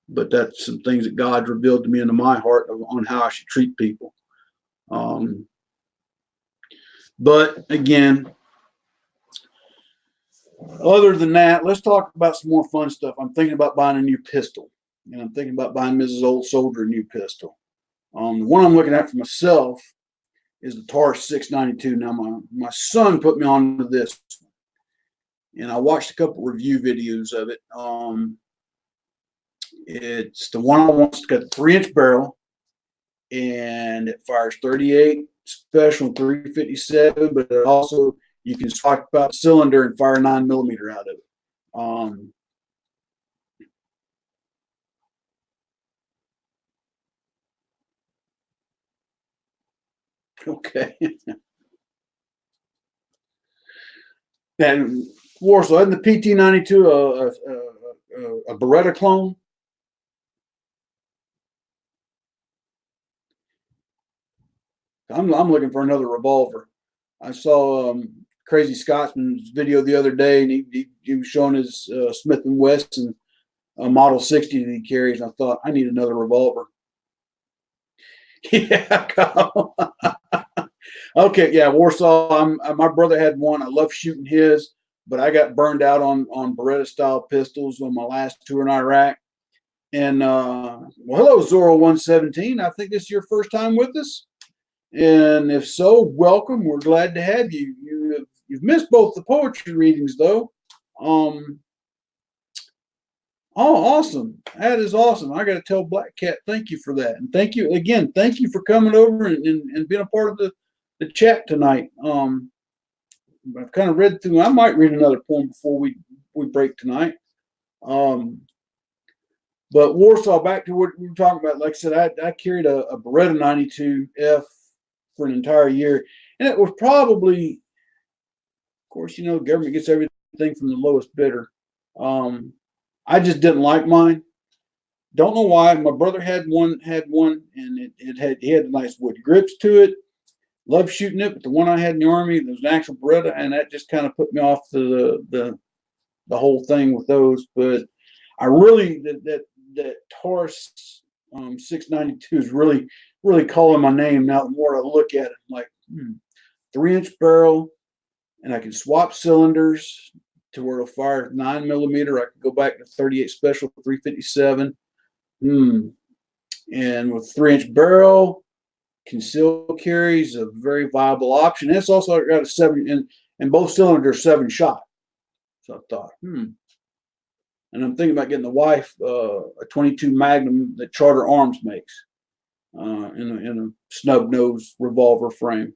But that's some things that God revealed to me into my heart on how I should treat people. But again, other than that, let's talk about some more fun stuff. I'm thinking about buying a new pistol, and I'm thinking about buying Mrs. Old Soldier a new pistol. The one I'm looking at for myself is the TAR 692. Now, my son put me on to this, and I watched a couple review videos of it. It's the one I want. It's got a 3-inch barrel, and it fires 38 special 357, but it also, you can swap out the cylinder and fire 9mm out of it. Okay. And Warsaw, isn't the PT-92 a Beretta clone? I'm looking for another revolver. I saw Crazy Scotsman's video the other day, and he was showing his Smith & Wesson Model 60 that he carries. And I thought, I need another revolver. Yeah. Okay, yeah, Warsaw. My brother had one. I love shooting his, but I got burned out on Beretta style pistols on my last tour in Iraq, And well, hello, Zorro117. I think this is your first time with us. And if so, welcome. We're glad to have you. You've missed both the poetry readings, though. Oh, awesome. That is awesome. I got to tell Black Cat, thank you for that. And thank you again. Thank you for coming over and being a part of the chat tonight. I've kind of read through, I might read another poem before we break tonight. But Warsaw, back to what we were talking about. Like I said, I carried a Beretta 92F for an entire year. And it was probably, of course, the government gets everything from the lowest bidder. I just didn't like mine. Don't know why. My brother had one, and he had nice wood grips to it. Loved shooting it, but the one I had in the Army, there was an actual Beretta, and that just kind of put me off the whole thing with those. But I really that Taurus 692 is really calling my name now. The more I look at it, I'm like 3-inch barrel, and I can swap cylinders to where it'll fire 9mm. I can go back to 38 special 357. And with 3-inch barrel, concealed carry is a very viable option. And it's also got a 7, and both cylinders 7-shot. So I thought, and I'm thinking about getting the wife a 22 Magnum that Charter Arms makes in a snub nose revolver frame.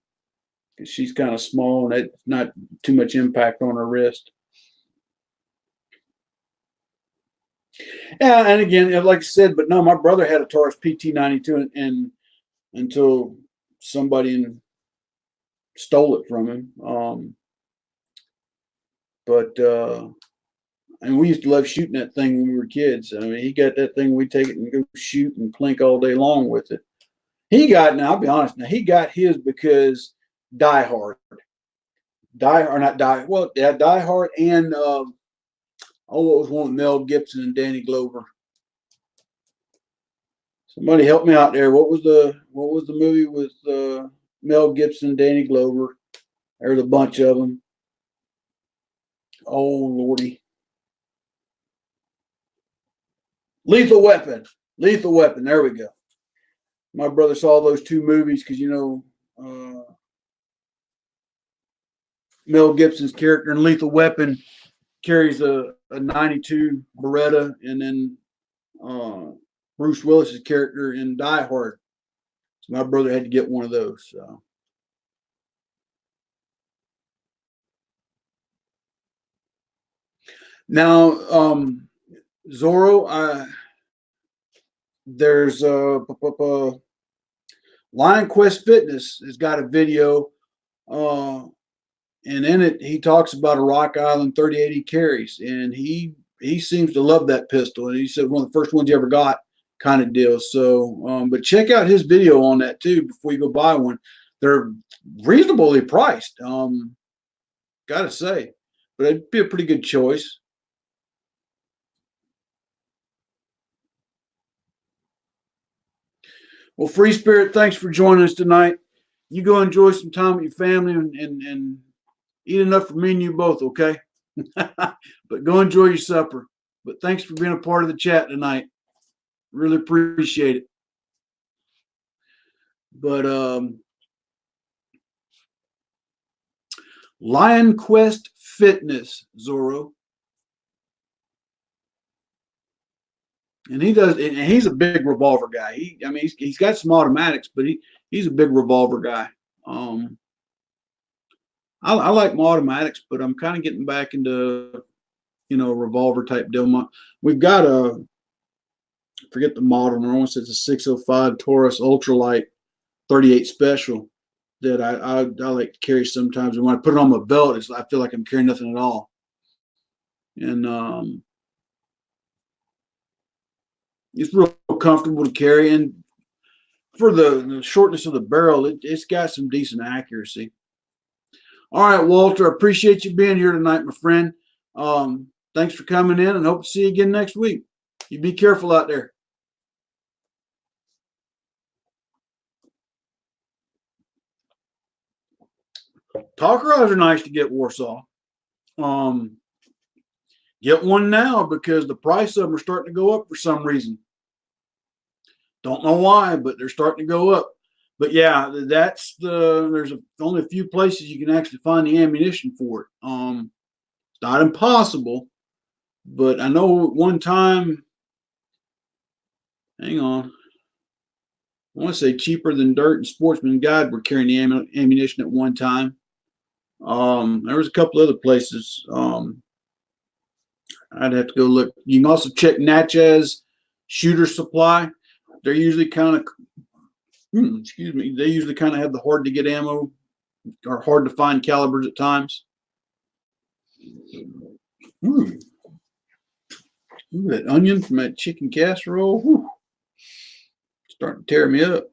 She's kind of small and it's not too much impact on her wrist. Yeah, and again, like I said, but no, my brother had a Taurus PT92, and until somebody stole it from him. And we used to love shooting that thing when we were kids. I mean, he got that thing, we take it and go shoot and plink all day long with it. Now, I'll be honest, he got his because Die Hard. Die Hard and it was one with Mel Gibson and Danny Glover. Somebody help me out there. What was the movie with Mel Gibson, Danny Glover? There's a bunch of them. Oh Lordy. Lethal Weapon. There we go. My brother saw those two movies because Mel Gibson's character in Lethal Weapon carries a 92 Beretta, and then Bruce Willis's character in Die Hard. So my brother had to get one of those. So. Now, Zorro, there's Lion Quest Fitness has got a video, and in it he talks about a Rock Island 38 he carries, and he seems to love that pistol, and he said one of the first ones he ever got, kind of deal. So, but check out his video on that too before you go buy one. They're reasonably priced, gotta say, but it'd be a pretty good choice. Well, Free Spirit, thanks for joining us tonight. You go enjoy some time with your family and eat enough for me and you both, okay? But go enjoy your supper. But thanks for being a part of the chat tonight. Really appreciate it. But Lion Quest Fitness, Zorro. And he's a big revolver guy. He's got some automatics, but he's a big revolver guy. I like my automatics, but I'm kind of getting back into, revolver type deal. We've got I forget the model. I want to say it's a 605 Taurus Ultralight 38 Special that I like to carry sometimes. And when I put it on my belt, I feel like I'm carrying nothing at all. And it's real comfortable to carry, and for the shortness of the barrel, it's got some decent accuracy. All right, Walter, I appreciate you being here tonight, my friend. Thanks for coming in, and hope to see you again next week. You be careful out there. Talker eyes are nice to get, Warsaw. Get one now because the price of them are starting to go up for some reason. Don't know why, but they're starting to go up. But yeah, there's only a few places you can actually find the ammunition for it. It's not impossible, but I know at one time, hang on, I want to say Cheaper Than Dirt and Sportsman Guide were carrying the ammunition at one time. There was a couple other places. I'd have to go look. You can also check Natchez Shooter Supply. They're usually kind of, excuse me, they usually kind of have the hard to get ammo or hard to find calibers at times. Ooh, that onion from that chicken casserole. Whew. Starting to tear me up.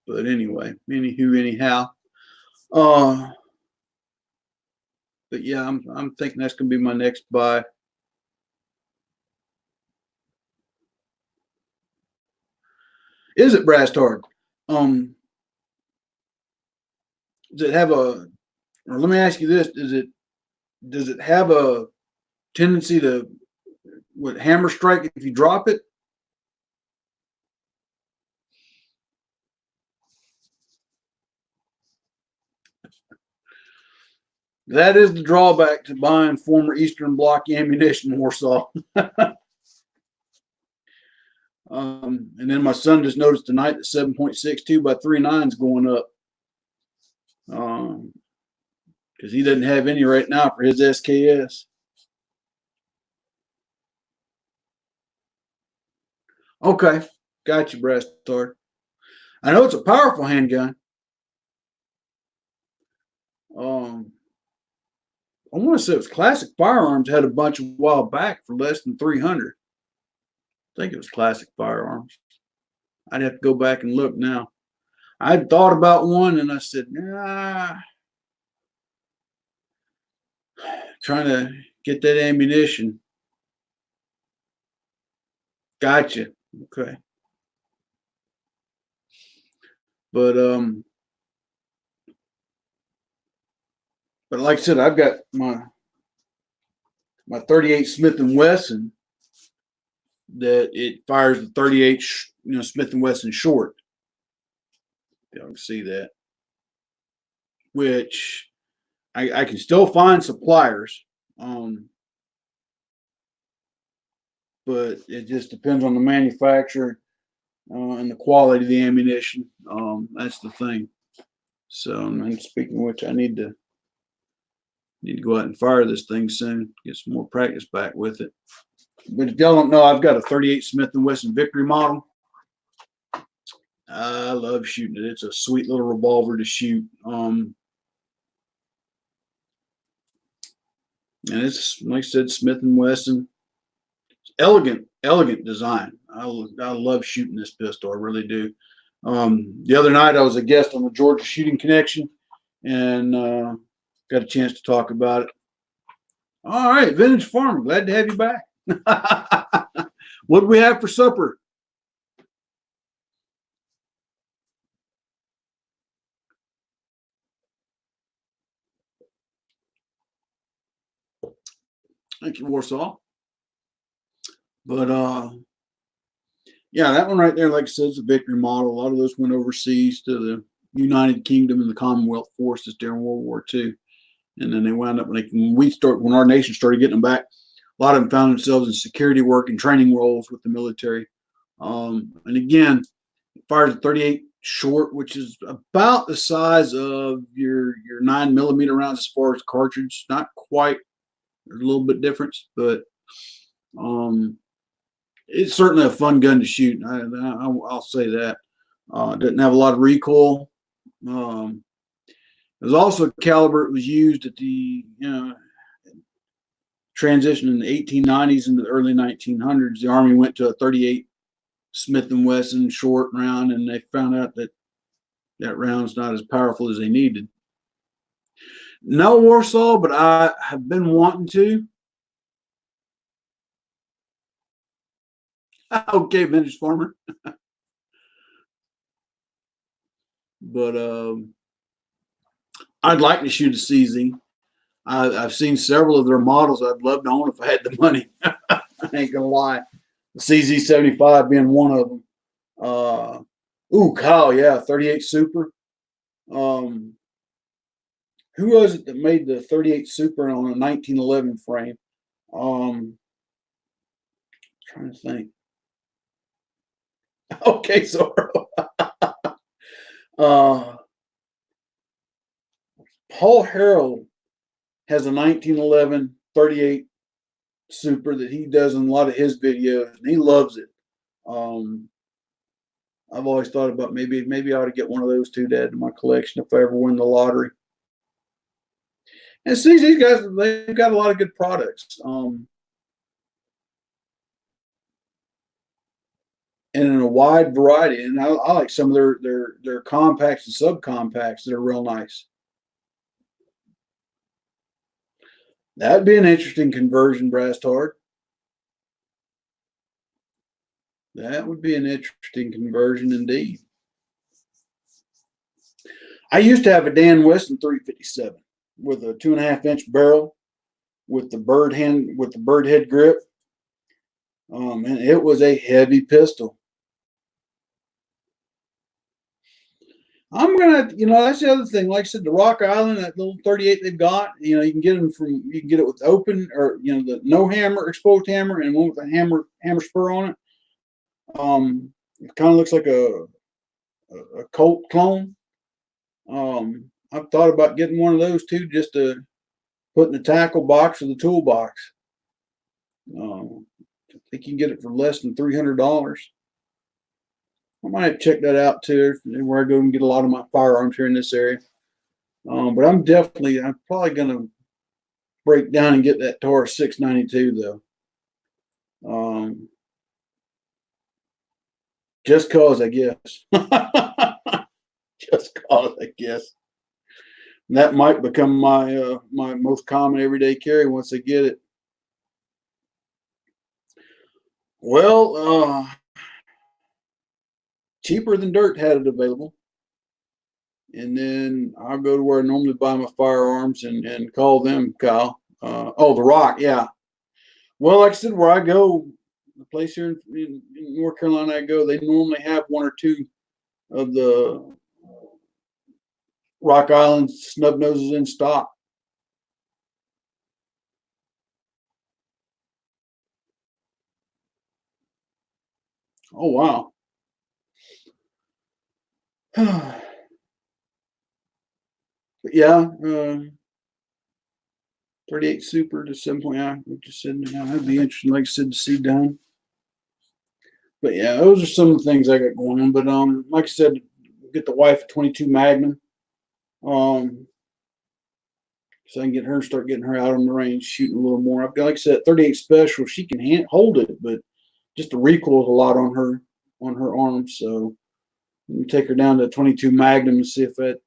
But anyway, anyhow. But yeah, I'm thinking that's gonna be my next buy. Is it brass tard? Does it have a? Or let me ask you this: does it have a tendency to hammer strike if you drop it? That is the drawback to buying former Eastern Bloc ammunition, Warsaw. And then my son just noticed tonight that 7.62 by 3.9 is going up. Because he doesn't have any right now for his SKS. Okay, got you, brass tard. I know it's a powerful handgun. I want to say it was Classic Firearms had a bunch a while back for less than 300. I think it was Classic Firearms. I'd have to go back and look now. I'd thought about one and I said, nah, trying to get that ammunition. Gotcha. Okay. But like I said, I've got my 38 Smith and Wesson that it fires the 38, Smith and Wesson short. Y'all can see that. Which I can still find suppliers, but it just depends on the manufacturer and the quality of the ammunition. That's the thing. So, and speaking of which, I need to go out and fire this thing soon. Get some more practice back with it. But if y'all don't know, I've got a 38 Smith and Wesson Victory model. I love shooting it. It's a sweet little revolver to shoot. And it's, like I said, Smith and Wesson. Elegant design. I love shooting this pistol. I really do. The other night I was a guest on the Georgia Shooting Connection, and got a chance to talk about it. All right, Vintage Farmer, glad to have you back. What do we have for supper? Thank you, Warsaw. But yeah, that one right there, like I said, is a Victory model. A lot of those went overseas to the United Kingdom and the Commonwealth forces during World War II. And then they wound up when our nation started getting them back, a lot of them found themselves in security work and training roles with the military. And again, it fires a 38 short, which is about the size of your 9mm rounds as far as cartridge. Not quite, there's a little bit difference, but it's certainly a fun gun to shoot. I'll say that. It doesn't have a lot of recoil. There's also a caliber that was used at the transition in the 1890s into the early 1900s. The Army went to a 38 Smith and Wesson short round, and they found out that that round's not as powerful as they needed. No, Warsaw, but I have been wanting to. Okay, Vintage Farmer. But I'd like to shoot a CZ. I've seen several of their models I'd love to own if I had the money. I ain't gonna lie. The CZ75 being one of them. Uh, ooh, Kyle, yeah, 38 Super. Um, who was it that made the 38 Super on a 1911 frame? Trying to think. Okay, so uh, Paul Harrell has a 1911 38 Super that he does in a lot of his videos, and he loves it. Um, I've always thought about maybe I ought to get one of those two to add to my collection if I ever win the lottery. And see, these guys, they've got a lot of good products, and in a wide variety. And I like some of their compacts and subcompacts that are real nice. That'd be an interesting conversion, Brass Tart. That would be an interesting conversion indeed. I used to have a Dan Weston 357 with a 2.5 inch barrel with the bird head grip. And it was a heavy pistol. I'm gonna, that's the other thing. Like I said, the Rock Island, that little 38 they've got, you can get them you can get it with open or the no hammer exposed hammer and one with a hammer spur on it. It kind of looks like a Colt clone. I've thought about getting one of those too, just to put in the tackle box or the toolbox. I think you can get it for less than $300. I might have to check that out too, where I go and get a lot of my firearms here in this area. But I'm probably going to break down and get that Taurus 692 though. Just cause, I guess. Just cause, I guess. And that might become my most common everyday carry once I get it. Well, cheaper than dirt had it available. And then I'll go to where I normally buy my firearms and call them, Kyle. The Rock, yeah. Well, like I said, where I go, the place here in North Carolina I go, they normally have one or two of the Rock Island snub noses in stock. Oh, wow. But yeah, 38 Super to 7 point. Yeah, just said, that'd be interesting, like I said, to see done. But yeah, those are some of the things I got going on. But like I said, get the wife a 22 Magnum. So I can start getting her out on the range, shooting a little more. I've got, like I said, 38 Special. She can hold it, but just the recoil is a lot on her arms. So let me take her down to 22 Magnum and see if that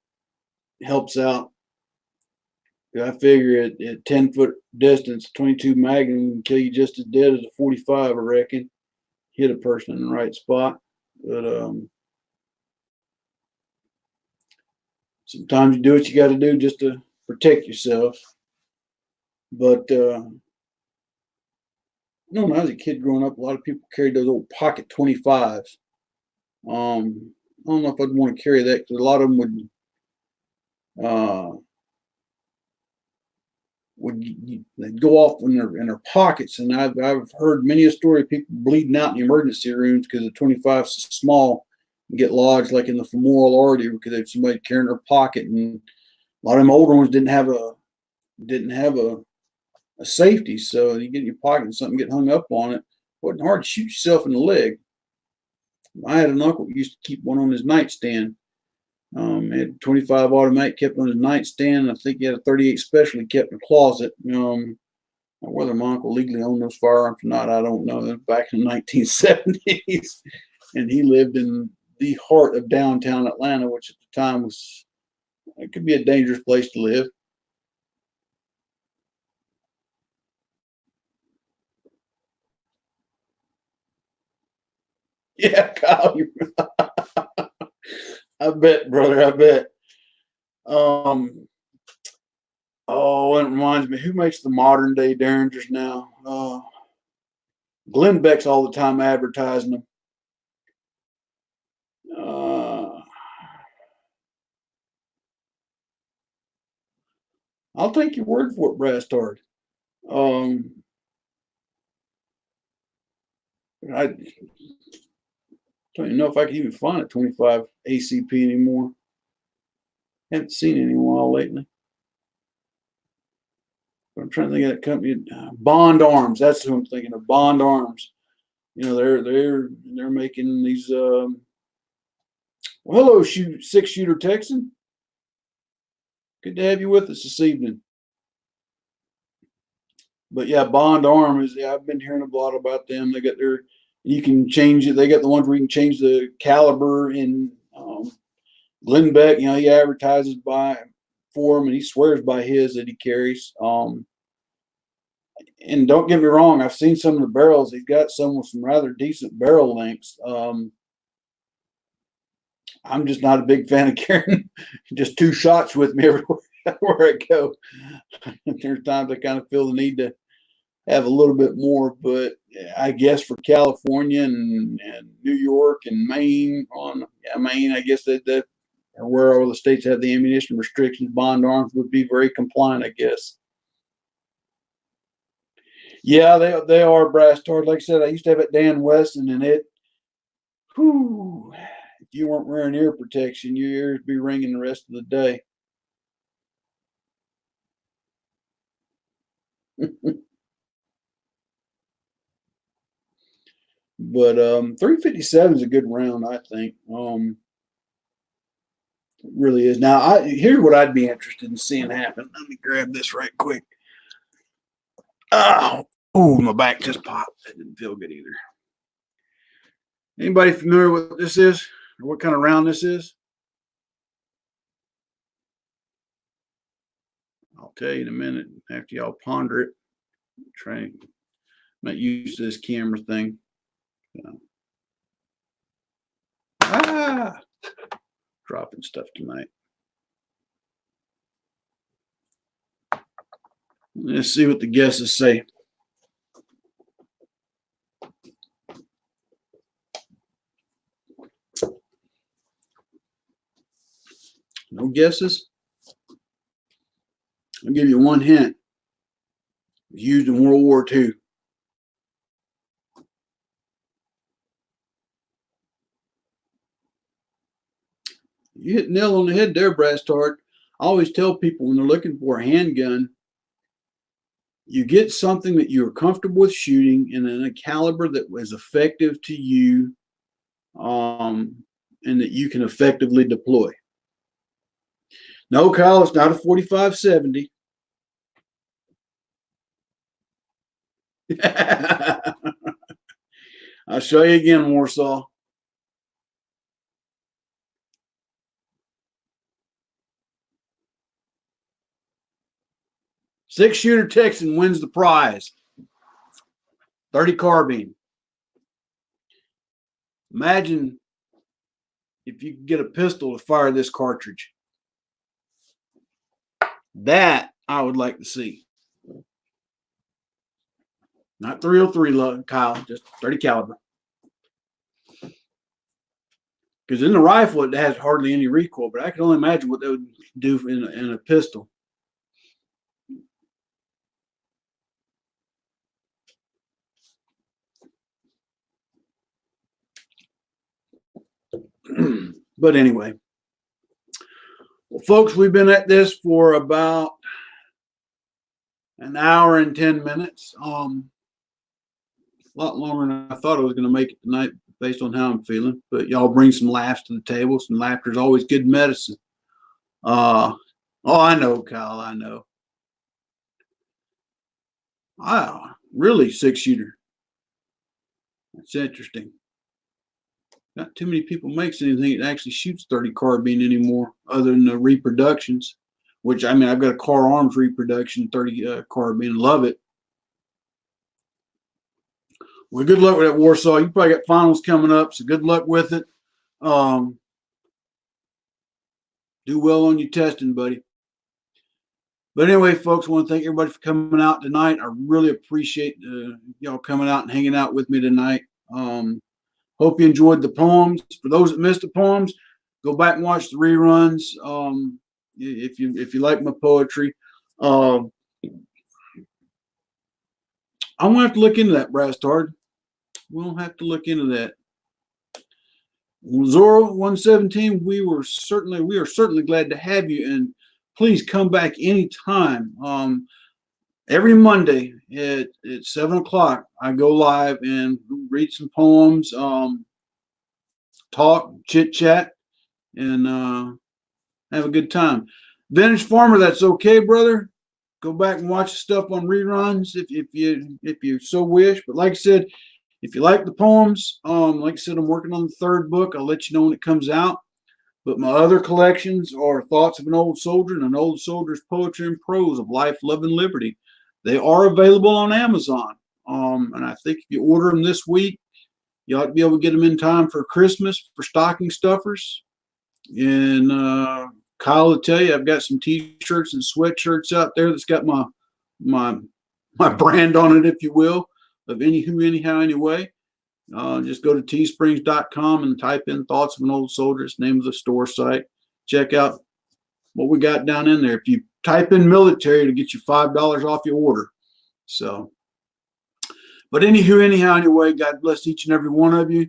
helps out. I figure at 10-foot distance, 22 Magnum can kill you just as dead as a 45. I reckon. Hit a person in the right spot, but sometimes you do what you got to do just to protect yourself. But when I was a kid growing up, a lot of people carried those old pocket 25s. I don't know if I'd want to carry that because a lot of them uh, would they'd go off in their pockets, and I've heard many a story of people bleeding out in the emergency rooms because the 25 is so small and get lodged like in the femoral artery because they have somebody carrying their pocket, and a lot of them older ones didn't have a safety, so you get in your pocket and something get hung up on it. It wasn't hard to shoot yourself in the leg. I had an uncle who used to keep one on his nightstand. He had 25 automatic kept on his nightstand. I think he had a 38 Special he kept in the closet. Whether my uncle legally owned those firearms or not, I don't know. Back in the 1970s, and he lived in the heart of downtown Atlanta, which at the time it could be a dangerous place to live. Yeah, Kyle, I bet, brother, I bet. Um, oh, it reminds me, who makes the modern day Derringers now? Glenn Beck's all the time advertising them. I'll take your word for it, Brass Tard. I don't even know if I can even find a 25 ACP anymore. Haven't seen it in a while lately. But I'm trying to think of that company, Bond Arms. That's who I'm thinking of. Bond Arms. You know, they're making these. Well, hello, 6-shooter Texan. Good to have you with us this evening. But yeah, Bond Arms. Yeah, I've been hearing a lot about them. They got their. You can change it. They got the ones where you can change the caliber in. Glenn Beck, you know, he advertises for him, and he swears by his that he carries. And don't get me wrong, I've seen some of the barrels. He's got some with some rather decent barrel lengths. I'm just not a big fan of carrying just 2 shots with me everywhere where I go. There's times I kind of feel the need to have a little bit more, but I guess for California and New York and Maine, Maine, I guess that or where all the states have the ammunition restrictions, Bond Arms would be very compliant, I guess. Yeah, they are, Brass Tard. Like I said, I used to have it Dan Weston, and whew, if you weren't wearing ear protection, your ears would be ringing the rest of the day. But 357 is a good round, I think. It really is. Now, here's what I'd be interested in seeing happen. Let me grab this right quick. Oh, my back just popped. That didn't feel good either. Anybody familiar with what this is, or what kind of round this is? I'll tell you in a minute after y'all ponder it. I'm not used to this camera thing. Dropping stuff tonight. Let's see what the guesses say. No guesses? I'll give you one hint. It was used in World War II. You hit the nail on the head there, Brass Tard. I always tell people when they're looking for a handgun, you get something that you're comfortable with shooting and in a caliber that was effective to you, and that you can effectively deploy. No, Kyle, it's not a 45-70. I'll show you again, Warsaw. 6-shooter Texan wins the prize. 30 carbine. Imagine if you could get a pistol to fire this cartridge. That I would like to see. Not 303, Kyle, just 30 caliber. Because in the rifle, it has hardly any recoil, but I can only imagine what that would do in a pistol. But anyway, well, folks, we've been at this for about an hour and 10 minutes. A lot longer than I thought I was going to make it tonight based on how I'm feeling. But y'all bring some laughs to the table. Some laughter is always good medicine. Oh, I know, Kyle. I know. Wow, really 6-shooter. That's interesting. Not too many people makes anything that actually shoots 30 carbine anymore, other than the reproductions. Which, I mean, I've got a Car Arms reproduction 30 carbine. Love it. Well, good luck with that, Warsaw. You probably got finals coming up, so good luck with it. Do well on your testing, buddy. But anyway, folks, I want to thank everybody for coming out tonight. I really appreciate y'all coming out and hanging out with me tonight. Hope you enjoyed the poems. For those that missed the poems, go back and watch the reruns. If you like my poetry, Uh, I'm gonna have to look into that, Brass Tard. We'll have to look into that. Zoro 117, we are certainly glad to have you, and please come back anytime. Every Monday at 7 o'clock, I go live and read some poems, talk, chit chat, and have a good time. Vintage Farmer, that's okay, brother. Go back and watch the stuff on reruns if you so wish. But like I said, if you like the poems, like I said, I'm working on the third book. I'll let you know when it comes out. But my other collections are Thoughts of an Old Soldier and An Old Soldier's Poetry and Prose of Life, Love, and Liberty. They are available on Amazon. And I think if you order them this week, you ought to be able to get them in time for Christmas for stocking stuffers. And Kyle will tell you, I've got some T-shirts and sweatshirts out there that's got my my brand on it, if you will, of anyhow, anyway. Just go to teesprings.com and type in Thoughts of an Old Soldier. It's the name of the store site. Check out what we got down in there. If you type in military, to get you $5 off your order. So, but anyhow, anyway, God bless each and every one of you.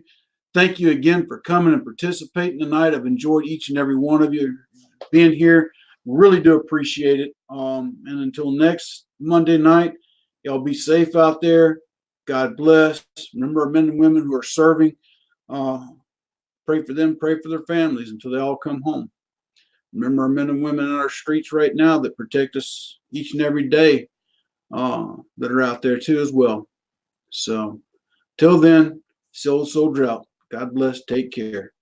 Thank you again for coming and participating tonight. I've enjoyed each and every one of you being here. Really do appreciate it. And until next Monday night, y'all be safe out there. God bless. Remember our men and women who are serving. Pray for them, pray for their families until they all come home. Remember our men and women in our streets right now that protect us each and every day, that are out there too as well. So till then, old soldier out. God bless. Take care.